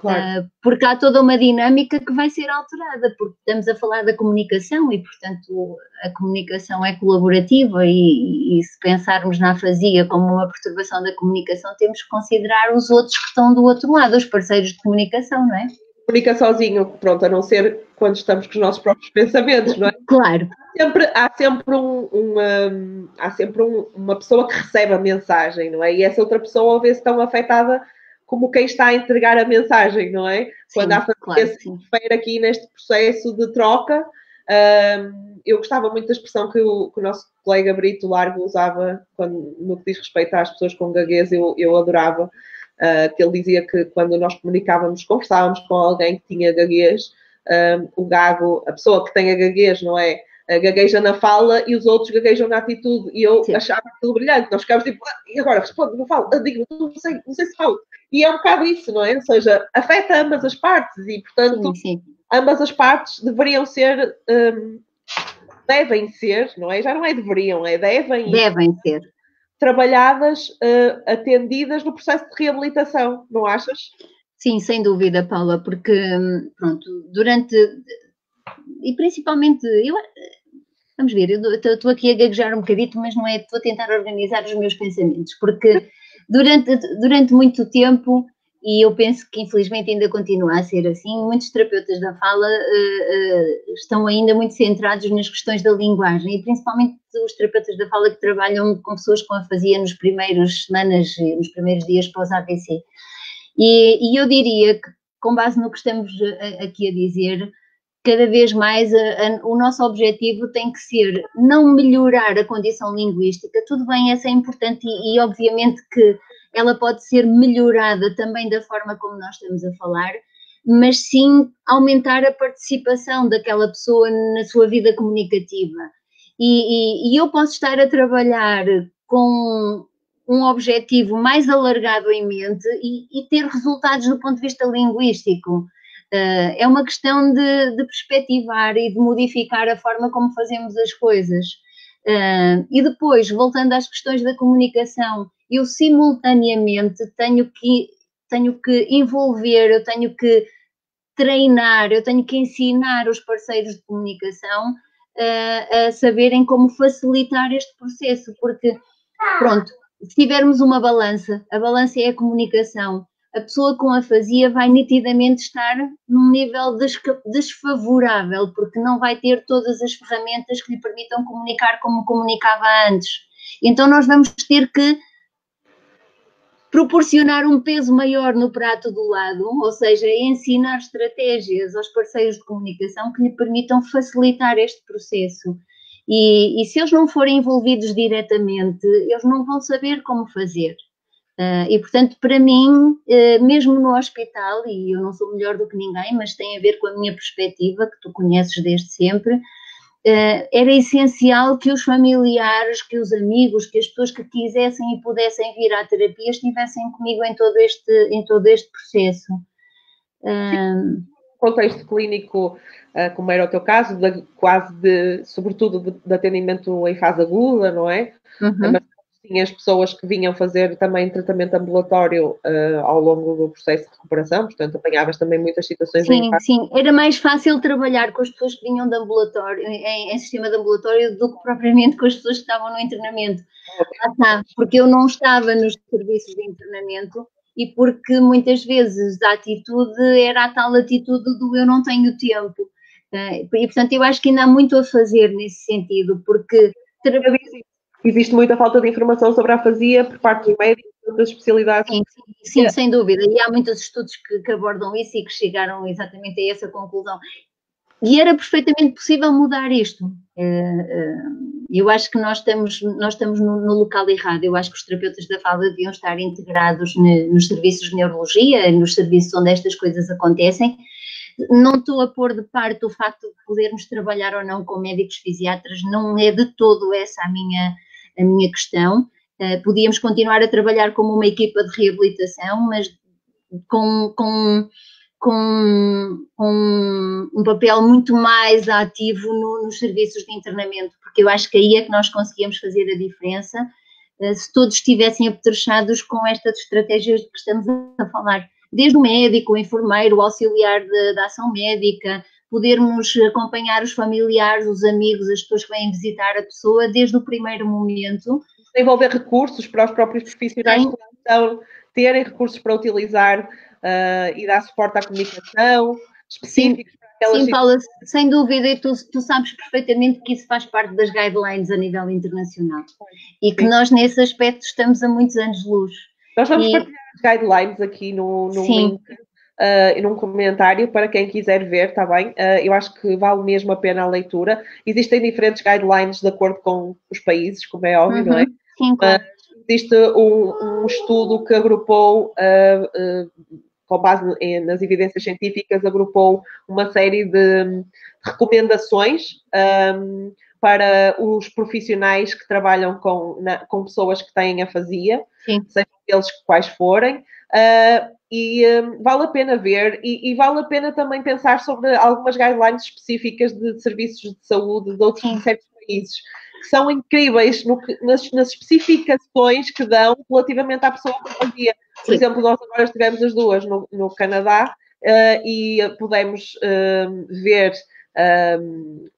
[SPEAKER 2] Claro. Porque há toda uma dinâmica que vai ser alterada, porque estamos a falar da comunicação e, portanto, a comunicação é colaborativa e se pensarmos na afasia como uma perturbação da comunicação, temos que considerar os outros que estão do outro lado, os parceiros de comunicação, não é?
[SPEAKER 1] Comunica sozinho, pronto, a não ser quando estamos com os nossos próprios pensamentos, não é?
[SPEAKER 2] Claro.
[SPEAKER 1] Há sempre uma pessoa que recebe a mensagem, não é? E essa outra pessoa vê-se tão afetada como quem está a entregar a mensagem, não é? Sim, quando há se refere aqui neste processo de troca, eu gostava muito da expressão que o nosso colega Brito Largo usava no que diz respeito às pessoas com gaguez, eu adorava. Que ele dizia que quando nós conversávamos com alguém que tinha gaguez, o gago, a pessoa que tem a gaguez, não é? Gagueja na fala e os outros gaguejam na atitude. E eu achava aquilo brilhante. Nós ficávamos tipo, e agora responde, não falo, digo, não sei se falo. E é um bocado isso, não é? Ou seja, afeta ambas as partes e, portanto, sim. Ambas as partes deveriam ser, devem ser, não é? Já não é deveriam, é devem
[SPEAKER 2] ser
[SPEAKER 1] trabalhadas, atendidas no processo de reabilitação, não achas?
[SPEAKER 2] Sim, sem dúvida, Paula, porque, pronto, e principalmente, vamos ver, eu estou aqui a gaguejar um bocadito, mas não é, estou a tentar organizar os meus pensamentos, porque durante muito tempo e eu penso que infelizmente ainda continua a ser assim, muitos terapeutas da fala estão ainda muito centrados nas questões da linguagem, e principalmente os terapeutas da fala que trabalham com pessoas com afasia nos primeiros semanas, nos primeiros dias pós-AVC. E eu diria que, com base no que estamos aqui a dizer, cada vez mais o nosso objetivo tem que ser não melhorar a condição linguística, tudo bem, essa é importante e obviamente que ela pode ser melhorada também da forma como nós estamos a falar, mas sim aumentar a participação daquela pessoa na sua vida comunicativa. E eu posso estar a trabalhar com um objetivo mais alargado em mente e ter resultados do ponto de vista linguístico. É uma questão de perspectivar e de modificar a forma como fazemos as coisas. E depois, voltando às questões da comunicação, eu simultaneamente tenho que envolver, eu tenho que treinar, eu tenho que ensinar os parceiros de comunicação a saberem como facilitar este processo, porque, pronto, se tivermos uma balança, a balança é a comunicação, a pessoa com afasia vai nitidamente estar num nível desfavorável, porque não vai ter todas as ferramentas que lhe permitam comunicar como comunicava antes. Então nós vamos ter que proporcionar um peso maior no prato do lado, ou seja, ensinar estratégias aos parceiros de comunicação que lhe permitam facilitar este processo. E se eles não forem envolvidos diretamente, eles não vão saber como fazer. E, portanto, para mim, mesmo no hospital, e eu não sou melhor do que ninguém, mas tem a ver com a minha perspectiva, que tu conheces desde sempre, era essencial que os familiares, que os amigos, que as pessoas que quisessem e pudessem vir à terapia estivessem comigo em todo este processo.
[SPEAKER 1] Contexto clínico, como era o teu caso, sobretudo de atendimento em fase aguda, não é?
[SPEAKER 2] Uhum.
[SPEAKER 1] Mas tinhas pessoas que vinham fazer também tratamento ambulatório ao longo do processo de recuperação, portanto apanhavas também muitas situações
[SPEAKER 2] sim, sim, era mais fácil trabalhar com as pessoas que vinham de ambulatório, em sistema de ambulatório, do que propriamente com as pessoas que estavam no internamento. Porque eu não estava nos serviços de internamento e porque muitas vezes a atitude era a tal atitude do eu não tenho tempo. E portanto eu acho que ainda há muito a fazer nesse sentido, porque
[SPEAKER 1] existe muita falta de informação sobre a afasia por parte dos médicos e outras especialidades.
[SPEAKER 2] Sim, sem dúvida. E há muitos estudos que abordam isso e que chegaram exatamente a essa conclusão. E era perfeitamente possível mudar isto. Eu acho que nós estamos no local errado. Eu acho que os terapeutas da fala deviam estar integrados nos serviços de neurologia, nos serviços onde estas coisas acontecem. Não estou a pôr de parte o facto de podermos trabalhar ou não com médicos fisiatras, não é de todo essa a minha questão. Podíamos continuar a trabalhar como uma equipa de reabilitação, mas com um papel muito mais ativo nos serviços de internamento, porque eu acho que aí é que nós conseguíamos fazer a diferença, se todos estivessem apetrechados com estas estratégias de que estamos a falar, desde o médico, o enfermeiro, o auxiliar da ação médica, podermos acompanhar os familiares, os amigos, as pessoas que vêm visitar a pessoa desde o primeiro momento.
[SPEAKER 1] Desenvolver recursos para os próprios profissionais que estão, terem recursos para utilizar e dar suporte à comunicação, específicos para aquelas
[SPEAKER 2] situações. Sim, Paula, sem dúvida, e tu sabes perfeitamente que isso faz parte das guidelines a nível internacional. E que nós, nesse aspecto, estamos a muitos anos de luz.
[SPEAKER 1] Nós vamos partilhar as guidelines aqui no link e num comentário para quem quiser ver, está bem? Eu acho que vale mesmo a pena a leitura. Existem diferentes guidelines de acordo com os países, como é óbvio, não é?
[SPEAKER 2] Sim, claro.
[SPEAKER 1] Existe um estudo que agrupou, com base nas evidências científicas, agrupou uma série de recomendações para os profissionais que trabalham com pessoas que têm afasia, sejam eles quais forem, e vale a pena ver e vale a pena também pensar sobre algumas guidelines específicas de serviços de saúde de certos países, que são incríveis nas especificações que dão relativamente à pessoa com afasia. Por exemplo, nós agora estivemos as duas no Canadá e pudemos ver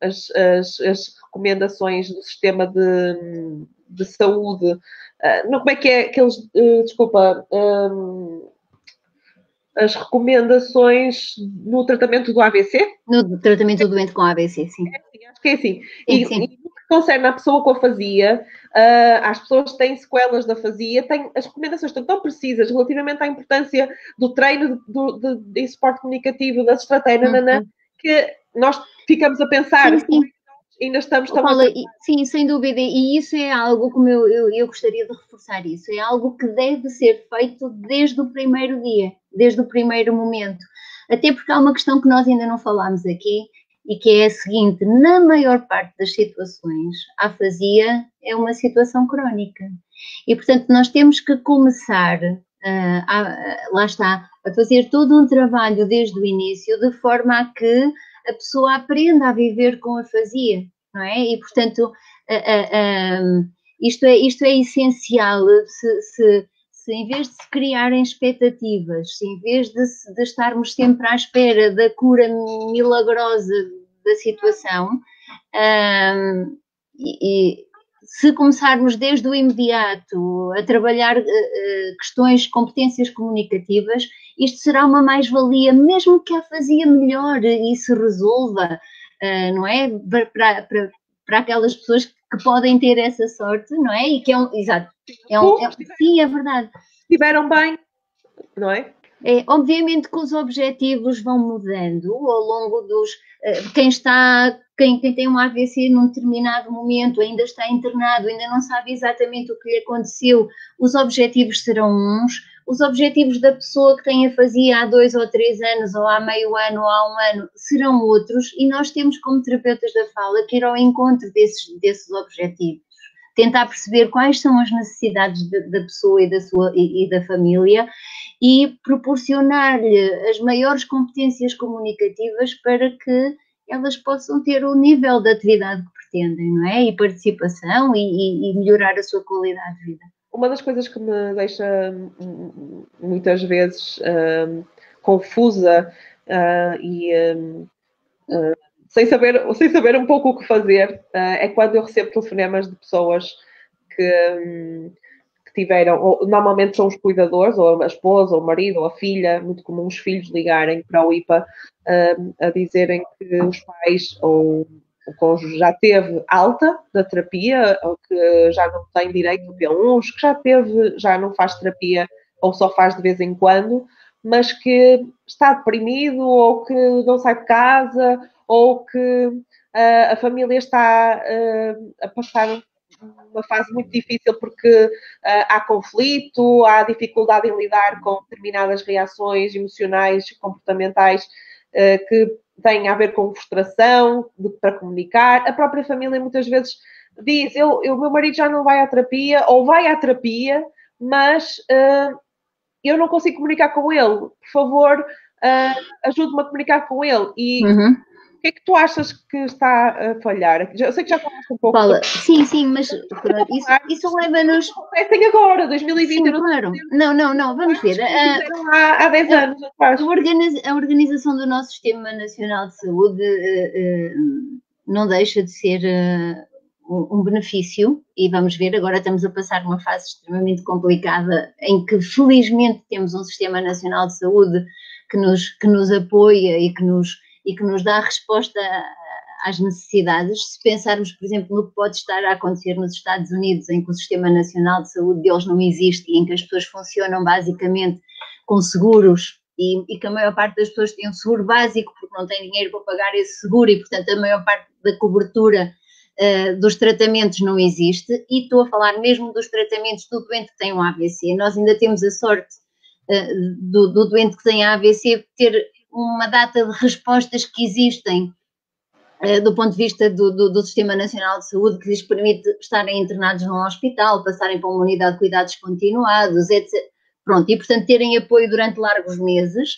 [SPEAKER 1] as recomendações do sistema de saúde. Como é que é que eles... desculpa... as recomendações no tratamento do AVC?
[SPEAKER 2] No tratamento do doente com AVC, sim.
[SPEAKER 1] Acho que é assim. E no que concerne à pessoa com afasia, às pessoas que têm sequelas da afasia, as recomendações estão tão precisas relativamente à importância do treino de suporte comunicativo, da estratégia, que nós ficamos a pensar,
[SPEAKER 2] sim.
[SPEAKER 1] Ainda estamos tão
[SPEAKER 2] Paula, sim, sem dúvida, e isso é algo, como eu gostaria de reforçar isso, é algo que deve ser feito desde o primeiro dia, desde o primeiro momento, até porque há uma questão que nós ainda não falámos aqui, e que é a seguinte: na maior parte das situações, a afasia é uma situação crónica, e portanto nós temos que começar, lá está, a fazer todo um trabalho desde o início, de forma a que a pessoa aprenda a viver com a afasia, não é? E, portanto, isto é essencial. Se em vez de se criarem expectativas, se em vez de estarmos sempre à espera da cura milagrosa da situação, se começarmos desde o imediato a trabalhar questões, competências comunicativas, isto será uma mais-valia, mesmo que a afasia melhor e se resolva, não é? Para aquelas pessoas que podem ter essa sorte, não é? E que exato. Sim, é verdade.
[SPEAKER 1] Estiveram bem, não é?
[SPEAKER 2] Obviamente que os objetivos vão mudando ao longo dos... Quem tem um AVC num determinado momento ainda está internado, ainda não sabe exatamente o que lhe aconteceu, os objetivos serão uns, os objetivos da pessoa que tem afasia há 2 ou 3 anos, ou há meio ano, ou há 1 ano, serão outros, e nós temos, como terapeutas da fala, que ir ao encontro desses objetivos. Tentar perceber quais são as necessidades da pessoa e da família, e proporcionar-lhe as maiores competências comunicativas para que elas possam ter o nível de atividade que pretendem, não é? E participação e melhorar a sua qualidade de vida.
[SPEAKER 1] Uma das coisas que me deixa muitas vezes confusa sem saber um pouco o que fazer é quando eu recebo telefonemas de pessoas que tiveram, ou, normalmente são os cuidadores, ou a esposa, ou o marido, ou a filha, muito comum os filhos ligarem para o IPA a dizerem que os pais ou o cônjuge já teve alta da terapia, ou que já não tem direito a P1, que já não faz terapia, ou só faz de vez em quando, mas que está deprimido, ou que não sai de casa, ou que a família está a passar uma fase muito difícil porque há conflito, há dificuldade em lidar com determinadas reações emocionais e comportamentais que têm a ver com frustração para comunicar. A própria família muitas vezes diz, o meu marido já não vai à terapia, ou vai à terapia, mas eu não consigo comunicar com ele. Por favor, ajude-me a comunicar com ele. E o que é que tu achas que está a falhar? Eu sei que já falaste um pouco.
[SPEAKER 2] Paula, sim, mas isso leva-nos...
[SPEAKER 1] Acontecem agora, 2020.
[SPEAKER 2] Sim, claro. Não, vamos ver.
[SPEAKER 1] Há 10 anos atrás.
[SPEAKER 2] A organização do nosso Sistema Nacional de Saúde não deixa de ser um benefício, e vamos ver, agora estamos a passar uma fase extremamente complicada, em que felizmente temos um Sistema Nacional de Saúde que nos apoia e que nos dá resposta às necessidades. Se pensarmos, por exemplo, no que pode estar a acontecer nos Estados Unidos, em que o Sistema Nacional de Saúde deles não existe e em que as pessoas funcionam basicamente com seguros e que a maior parte das pessoas tem um seguro básico porque não tem dinheiro para pagar esse seguro e, portanto, a maior parte da cobertura dos tratamentos não existe, e estou a falar mesmo dos tratamentos do doente que tem um AVC. Nós ainda temos a sorte do doente que tem AVC ter uma data de respostas que existem do ponto de vista do Sistema Nacional de Saúde, que lhes permite estarem internados num hospital, passarem para uma unidade de cuidados continuados, etc. Pronto, e portanto terem apoio durante largos meses.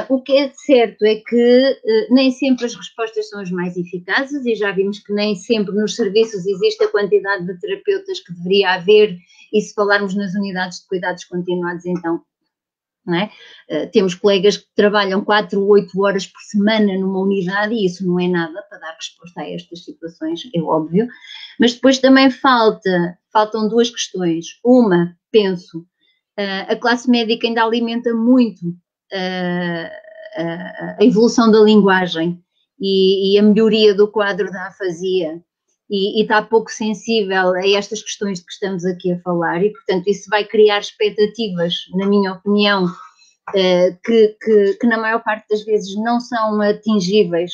[SPEAKER 2] O que é certo é que nem sempre as respostas são as mais eficazes, e já vimos que nem sempre nos serviços existe a quantidade de terapeutas que deveria haver, e se falarmos nas unidades de cuidados continuados, então, não é? Temos colegas que trabalham 4 ou 8 horas por semana numa unidade, e isso não é nada para dar resposta a estas situações, é óbvio. Mas depois também faltam 2 questões. Uma, penso, a classe médica ainda alimenta muito a evolução da linguagem e a melhoria do quadro da afasia e está pouco sensível a estas questões de que estamos aqui a falar e, portanto, isso vai criar expectativas, na minha opinião, que na maior parte das vezes não são atingíveis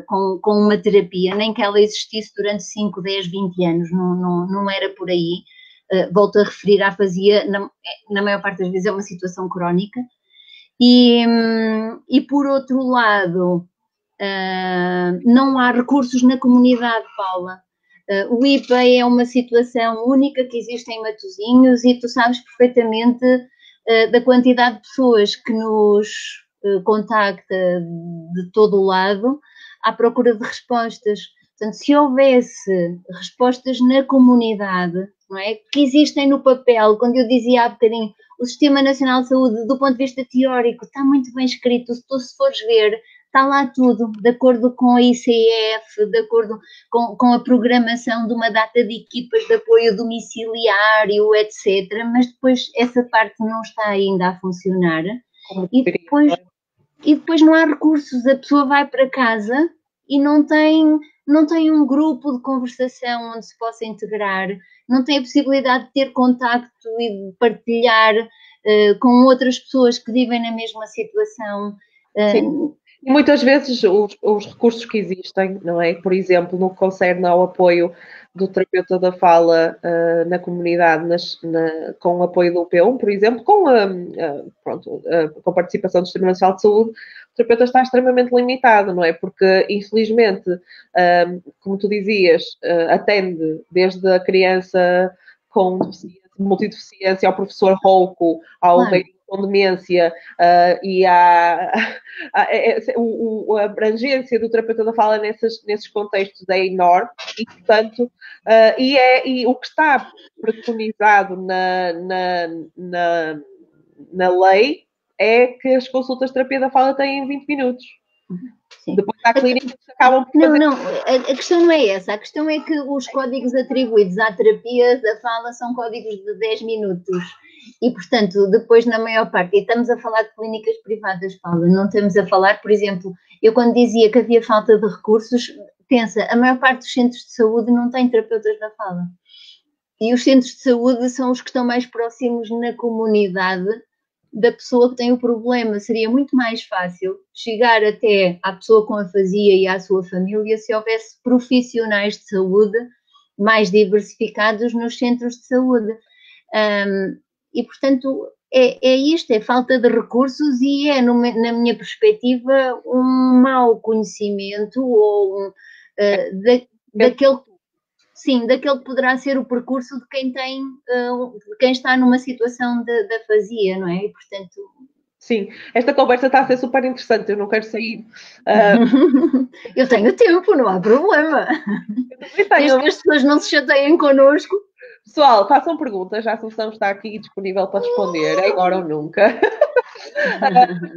[SPEAKER 2] com uma terapia, nem que ela existisse durante 5, 10, 20 anos, não era por aí. Volto a referir à afasia, na maior parte das vezes é uma situação crónica. E por outro lado, não há recursos na comunidade, Paula. O IPA é uma situação única que existe em Matosinhos e tu sabes perfeitamente da quantidade de pessoas que nos contacta de todo o lado à procura de respostas. Portanto, se houvesse respostas na comunidade, não é, que existem no papel, quando eu dizia há bocadinho, o Sistema Nacional de Saúde, do ponto de vista teórico, está muito bem escrito, se tu se fores ver, está lá tudo, de acordo com a ICF, de acordo com a programação de uma data de equipas de apoio domiciliário, etc. Mas depois essa parte não está ainda a funcionar. E depois não há recursos, a pessoa vai para casa e não tem um grupo de conversação onde se possa integrar, não tem a possibilidade de ter contacto e de partilhar com outras pessoas que vivem na mesma situação.
[SPEAKER 1] Sim. E muitas vezes os recursos que existem, não é? Por exemplo, no que concerne ao apoio do terapeuta da fala na comunidade, com o apoio do P1, por exemplo, com a participação do Sistema Nacional de Saúde, o terapeuta está extremamente limitado, não é? Porque, infelizmente, como tu dizias, atende desde a criança com multideficiência, ao professor rouco, ao médico com demência e a abrangência do terapeuta da fala nesses contextos é enorme e, portanto, e o que está preconizado na lei é que as consultas de terapia da fala têm 20 minutos. Sim. Depois há clínicas que acabam por fazer...
[SPEAKER 2] Não, a questão não é essa. A questão é que os códigos atribuídos à terapia da fala são códigos de 10 minutos. E, portanto, depois, na maior parte, e estamos a falar de clínicas privadas, Paula, não estamos a falar, por exemplo, eu quando dizia que havia falta de recursos, pensa, a maior parte dos centros de saúde não tem terapeutas da fala. E os centros de saúde são os que estão mais próximos na comunidade da pessoa que tem o problema. Seria muito mais fácil chegar até à pessoa com afasia e à sua família se houvesse profissionais de saúde mais diversificados nos centros de saúde. E, portanto, é isto, é falta de recursos e é, na minha perspectiva, um mau conhecimento ou daquele que poderá ser o percurso de quem está numa situação de afasia, não é? E, portanto...
[SPEAKER 1] Sim, esta conversa está a ser super interessante, eu não quero sair.
[SPEAKER 2] Eu tenho tempo, não há problema. Desde que as pessoas não se chateiem connosco.
[SPEAKER 1] Pessoal, façam perguntas, a Assunção está aqui disponível para responder, é agora ou nunca.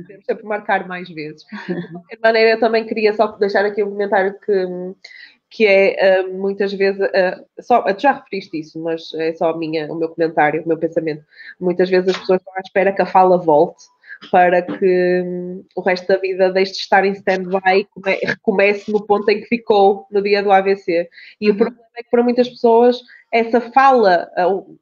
[SPEAKER 1] Temos sempre marcar mais vezes. De qualquer maneira, eu também queria só deixar aqui um comentário que é muitas vezes, tu já referiste isso, mas é só o meu comentário, o meu pensamento. Muitas vezes as pessoas estão à espera que a fala volte para que o resto da vida deixe de estar em stand-by e recomece no ponto em que ficou no dia do AVC. E o problema é que para muitas pessoas essa fala,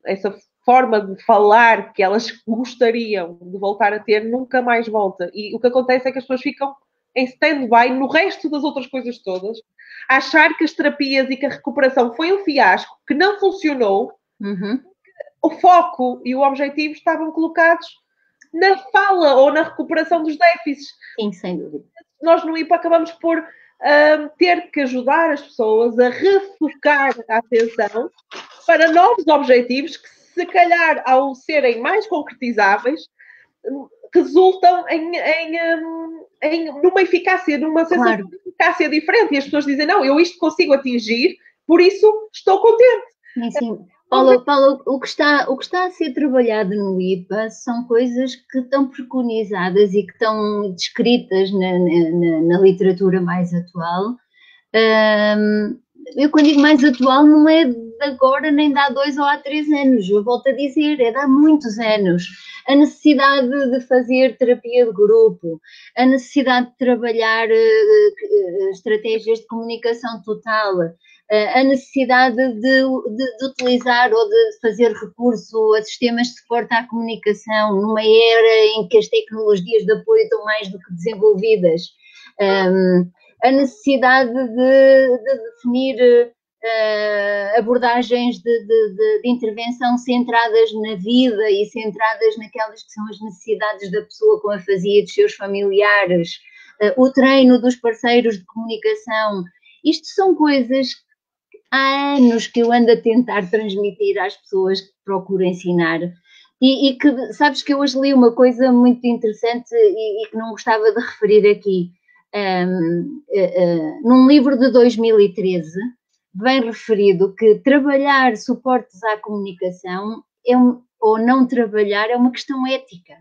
[SPEAKER 1] essa forma de falar que elas gostariam de voltar a ter nunca mais volta. E o que acontece é que as pessoas ficam em stand-by no resto das outras coisas todas, a achar que as terapias e que a recuperação foi um fiasco, que não funcionou. O foco e o objetivo estavam colocados na fala ou na recuperação dos déficits.
[SPEAKER 2] Sim, sem dúvida.
[SPEAKER 1] Nós no IPA acabamos por ter que ajudar as pessoas a refocar a atenção para novos objetivos que, se calhar, ao serem mais concretizáveis, resultam numa eficácia, numa sensação de eficácia diferente. E as pessoas dizem, não, eu isto consigo atingir, por isso estou contente.
[SPEAKER 2] Sim. Paulo, o que está a ser trabalhado no IPA são coisas que estão preconizadas e que estão descritas na literatura mais atual. Eu, quando digo mais atual, não é de agora, nem de há 2 ou há 3 anos. Eu volto a dizer, é de há muitos anos. A necessidade de fazer terapia de grupo, a necessidade de trabalhar estratégias de comunicação total, a necessidade de utilizar ou de fazer recurso a sistemas de suporte à comunicação numa era em que as tecnologias de apoio estão mais do que desenvolvidas, a necessidade de definir abordagens de intervenção centradas na vida e centradas naquelas que são as necessidades da pessoa com afasia, dos seus familiares, o treino dos parceiros de comunicação. Isto são coisas que há anos que eu ando a tentar transmitir às pessoas que procuro ensinar. E que, sabes que eu hoje li uma coisa muito interessante e que não gostava de referir aqui. Num livro de 2013, vem referido que trabalhar suportes à comunicação ou não trabalhar é uma questão ética.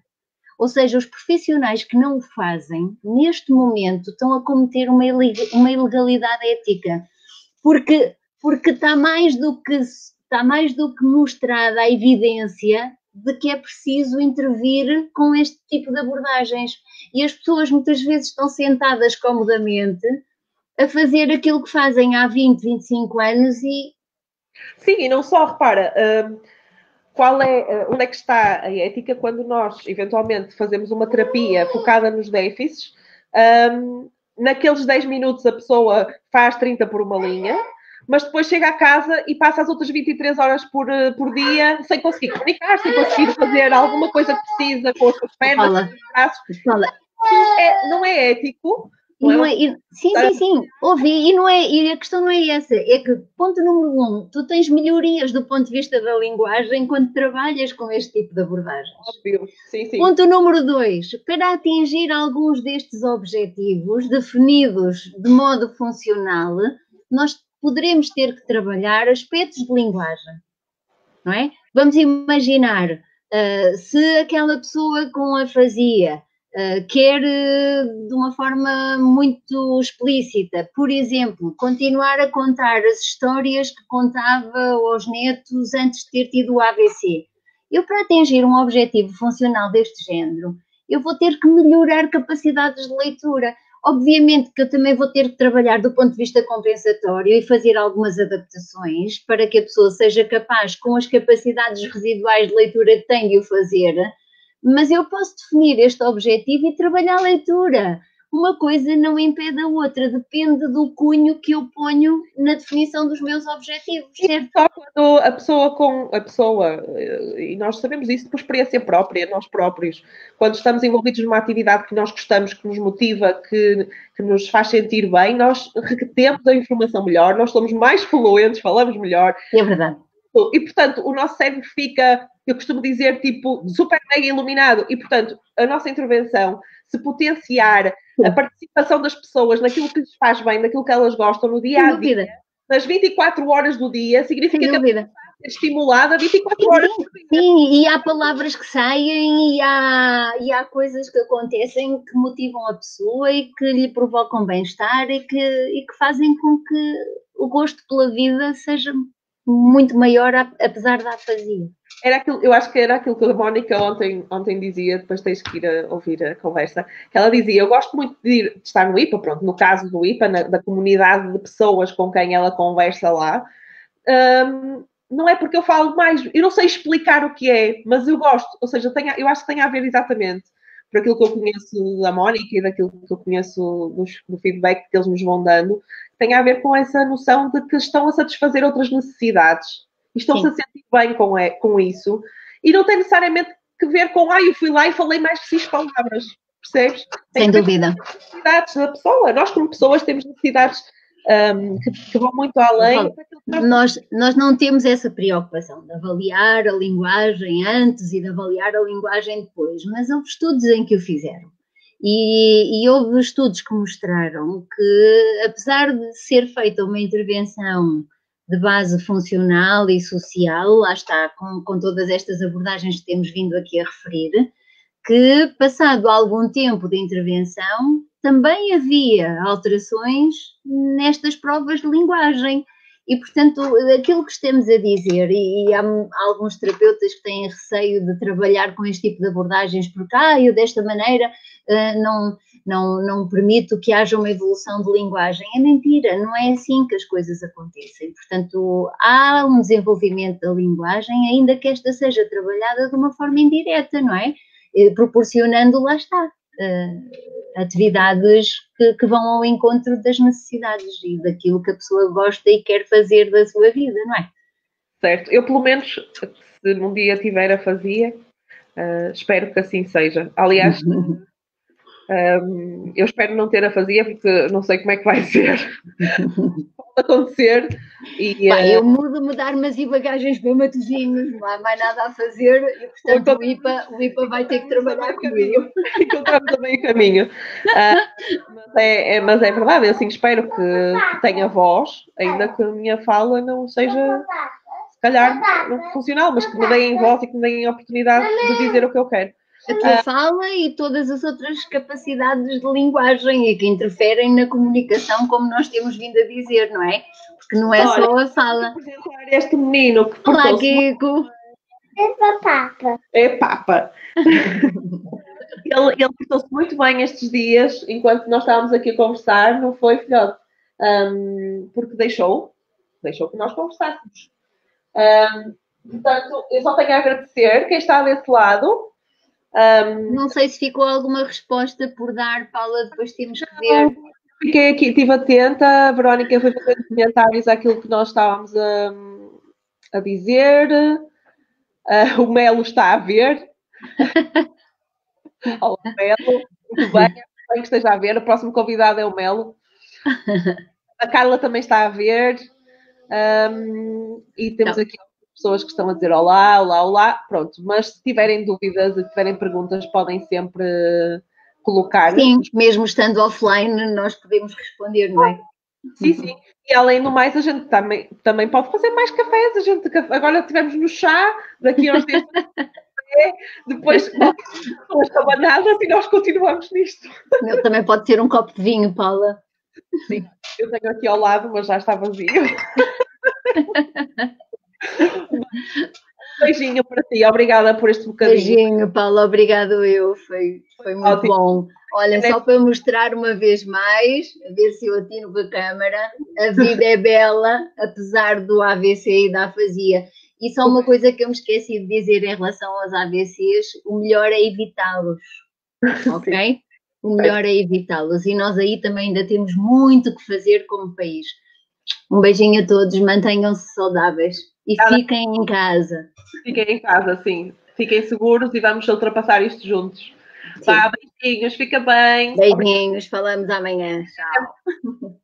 [SPEAKER 2] Ou seja, os profissionais que não o fazem, neste momento, estão a cometer uma ilegalidade ética. Porque está mais do que mostrada a evidência de que é preciso intervir com este tipo de abordagens. E as pessoas muitas vezes estão sentadas comodamente a fazer aquilo que fazem há 20, 25 anos e...
[SPEAKER 1] Sim, e não só, repara, onde é que está a ética quando nós, eventualmente, fazemos uma terapia focada nos déficits, naqueles 10 minutos a pessoa faz 30 por uma linha, mas depois chega a casa e passa as outras 23 horas por dia sem conseguir comunicar, sem conseguir fazer alguma coisa que precisa com as suas pernas, com os braços. Não é ético.
[SPEAKER 2] Sim, ouvi, e a questão não é essa, é que, ponto número 1, tu tens melhorias do ponto de vista da linguagem quando trabalhas com este tipo de abordagens.
[SPEAKER 1] Óbvio, sim.
[SPEAKER 2] Ponto número 2, para atingir alguns destes objetivos definidos de modo funcional, nós poderemos ter que trabalhar aspectos de linguagem, não é? Vamos imaginar, se aquela pessoa com afasia quer, de uma forma muito explícita, por exemplo, continuar a contar as histórias que contava aos netos antes de ter tido o AVC. Eu, para atingir um objetivo funcional deste género, eu vou ter que melhorar capacidades de leitura. Obviamente que eu também vou ter que trabalhar do ponto de vista compensatório e fazer algumas adaptações para que a pessoa seja capaz, com as capacidades residuais de leitura que tem, de o fazer. Mas eu posso definir este objetivo e trabalhar a leitura. Uma coisa não impede a outra, depende do cunho que eu ponho na definição dos meus objetivos, certo?
[SPEAKER 1] Só quando a pessoa, e nós sabemos isso por experiência própria, nós próprios, quando estamos envolvidos numa atividade que nós gostamos, que nos motiva, que nos faz sentir bem, nós retemos a informação melhor, nós somos mais fluentes, falamos melhor.
[SPEAKER 2] É verdade.
[SPEAKER 1] E, portanto, o nosso cérebro fica, eu costumo dizer, tipo, super mega iluminado. E, portanto, a nossa intervenção, se potenciar a participação das pessoas naquilo que lhes faz bem, naquilo que elas gostam no dia a dia, nas 24 horas do dia, significa que a pessoa está estimulada 24 horas do dia.
[SPEAKER 2] Sim, e há palavras que saem e há coisas que acontecem que motivam a pessoa e que lhe provocam bem-estar e que fazem com que o gosto pela vida seja muito maior, apesar da afasia.
[SPEAKER 1] Eu acho que era aquilo que a Mónica ontem dizia, depois tens que ir a ouvir a conversa, que ela dizia, eu gosto muito de estar no IPA, pronto, no caso do IPA, da comunidade de pessoas com quem ela conversa lá, não é porque eu falo mais, eu não sei explicar o que é, mas eu gosto, ou seja, eu acho que tem a ver exatamente por aquilo que eu conheço da Mónica e daquilo que eu conheço do feedback que eles nos vão dando, tem a ver com essa noção de que estão a satisfazer outras necessidades e estão-se a sentir bem com isso e não tem necessariamente que ver com eu fui lá e falei mais de 6 palavras, percebes?
[SPEAKER 2] Sem dúvida.
[SPEAKER 1] Necessidades da pessoa. Nós, como pessoas, temos necessidades que vão muito além.
[SPEAKER 2] Nós não temos essa preocupação de avaliar a linguagem antes e de avaliar a linguagem depois, mas houve estudos em que o fizeram. E houve estudos que mostraram que, apesar de ser feita uma intervenção de base funcional e social, lá está, com todas estas abordagens que temos vindo aqui a referir, que, passado algum tempo de intervenção, também havia alterações nestas provas de linguagem. E, portanto, aquilo que estamos a dizer, e há alguns terapeutas que têm receio de trabalhar com este tipo de abordagens, porque, eu desta maneira não permito que haja uma evolução de linguagem. É mentira, não é assim que as coisas acontecem. Portanto, há um desenvolvimento da linguagem, ainda que esta seja trabalhada de uma forma indireta, não é? Proporcionando, lá está, atividades que vão ao encontro das necessidades e daquilo que a pessoa gosta e quer fazer da sua vida, não é?
[SPEAKER 1] Certo. Eu, pelo menos, se num dia tiver a fazia, espero que assim seja. Aliás, eu espero não ter a fazia, porque não sei como é que vai ser. Pode acontecer. E,
[SPEAKER 2] eu mudo-me dar umas e bagagens bem Matosinhos, não há mais nada a fazer e, portanto, o IPA vai ter que trabalhar comigo.
[SPEAKER 1] Encontramos a meio caminho. Mas é verdade, eu assim espero que tenha voz, ainda que a minha fala não seja, se calhar, não funcional, mas que me deem voz e que me deem a oportunidade de dizer o que eu quero.
[SPEAKER 2] A tua fala e todas as outras capacidades de linguagem e que interferem na comunicação, como nós temos vindo a dizer, não é? Porque não é só a fala.
[SPEAKER 1] Apresentar este menino que
[SPEAKER 2] Olá, Kiko.
[SPEAKER 3] É Papa.
[SPEAKER 1] É Papa. Ele portou-se muito bem estes dias, enquanto nós estávamos aqui a conversar, não foi, filhote? Porque deixou que nós conversássemos. Portanto, eu só tenho a agradecer quem está desse lado.
[SPEAKER 2] Não sei se ficou alguma resposta por dar, Paula, depois temos que ver.
[SPEAKER 1] Fiquei aqui, estive atenta, a Verónica foi fazendo comentários àquilo que nós estávamos a dizer. O Melo está a ver. Olá, Melo. Muito bem que esteja a ver. O próximo convidado é o Melo. A Carla também está a ver. E temos aqui pessoas que estão a dizer olá, olá, olá. Pronto, mas se tiverem dúvidas e tiverem perguntas, podem sempre colocar.
[SPEAKER 2] Sim, mesmo estando offline, nós podemos responder, não é?
[SPEAKER 1] Sim, sim. E além do mais, a gente também pode fazer mais cafés. Agora estivemos no chá, daqui a uns dias depois com as cabanadas e nós continuamos nisto.
[SPEAKER 2] Meu, também pode ser um copo de vinho, Paula.
[SPEAKER 1] Sim, eu tenho aqui ao lado, mas já está vazio. Um beijinho para ti, obrigada por este bocadinho.
[SPEAKER 2] Beijinho, Paula, obrigado eu, foi muito bom. Olha, só para mostrar uma vez mais, a ver se eu atino com a câmara, a vida é bela, apesar do AVC e da afasia. E só uma coisa que eu me esqueci de dizer em relação aos AVCs, o melhor é evitá-los, ok? O melhor é evitá-los. E nós aí também ainda temos muito que fazer como país. Um beijinho a todos, mantenham-se saudáveis e fiquem em casa.
[SPEAKER 1] Fiquem em casa, sim. Fiquem seguros e vamos ultrapassar isto juntos. Tá, beijinhos, fica bem.
[SPEAKER 2] Beijinhos, falamos amanhã. Tchau.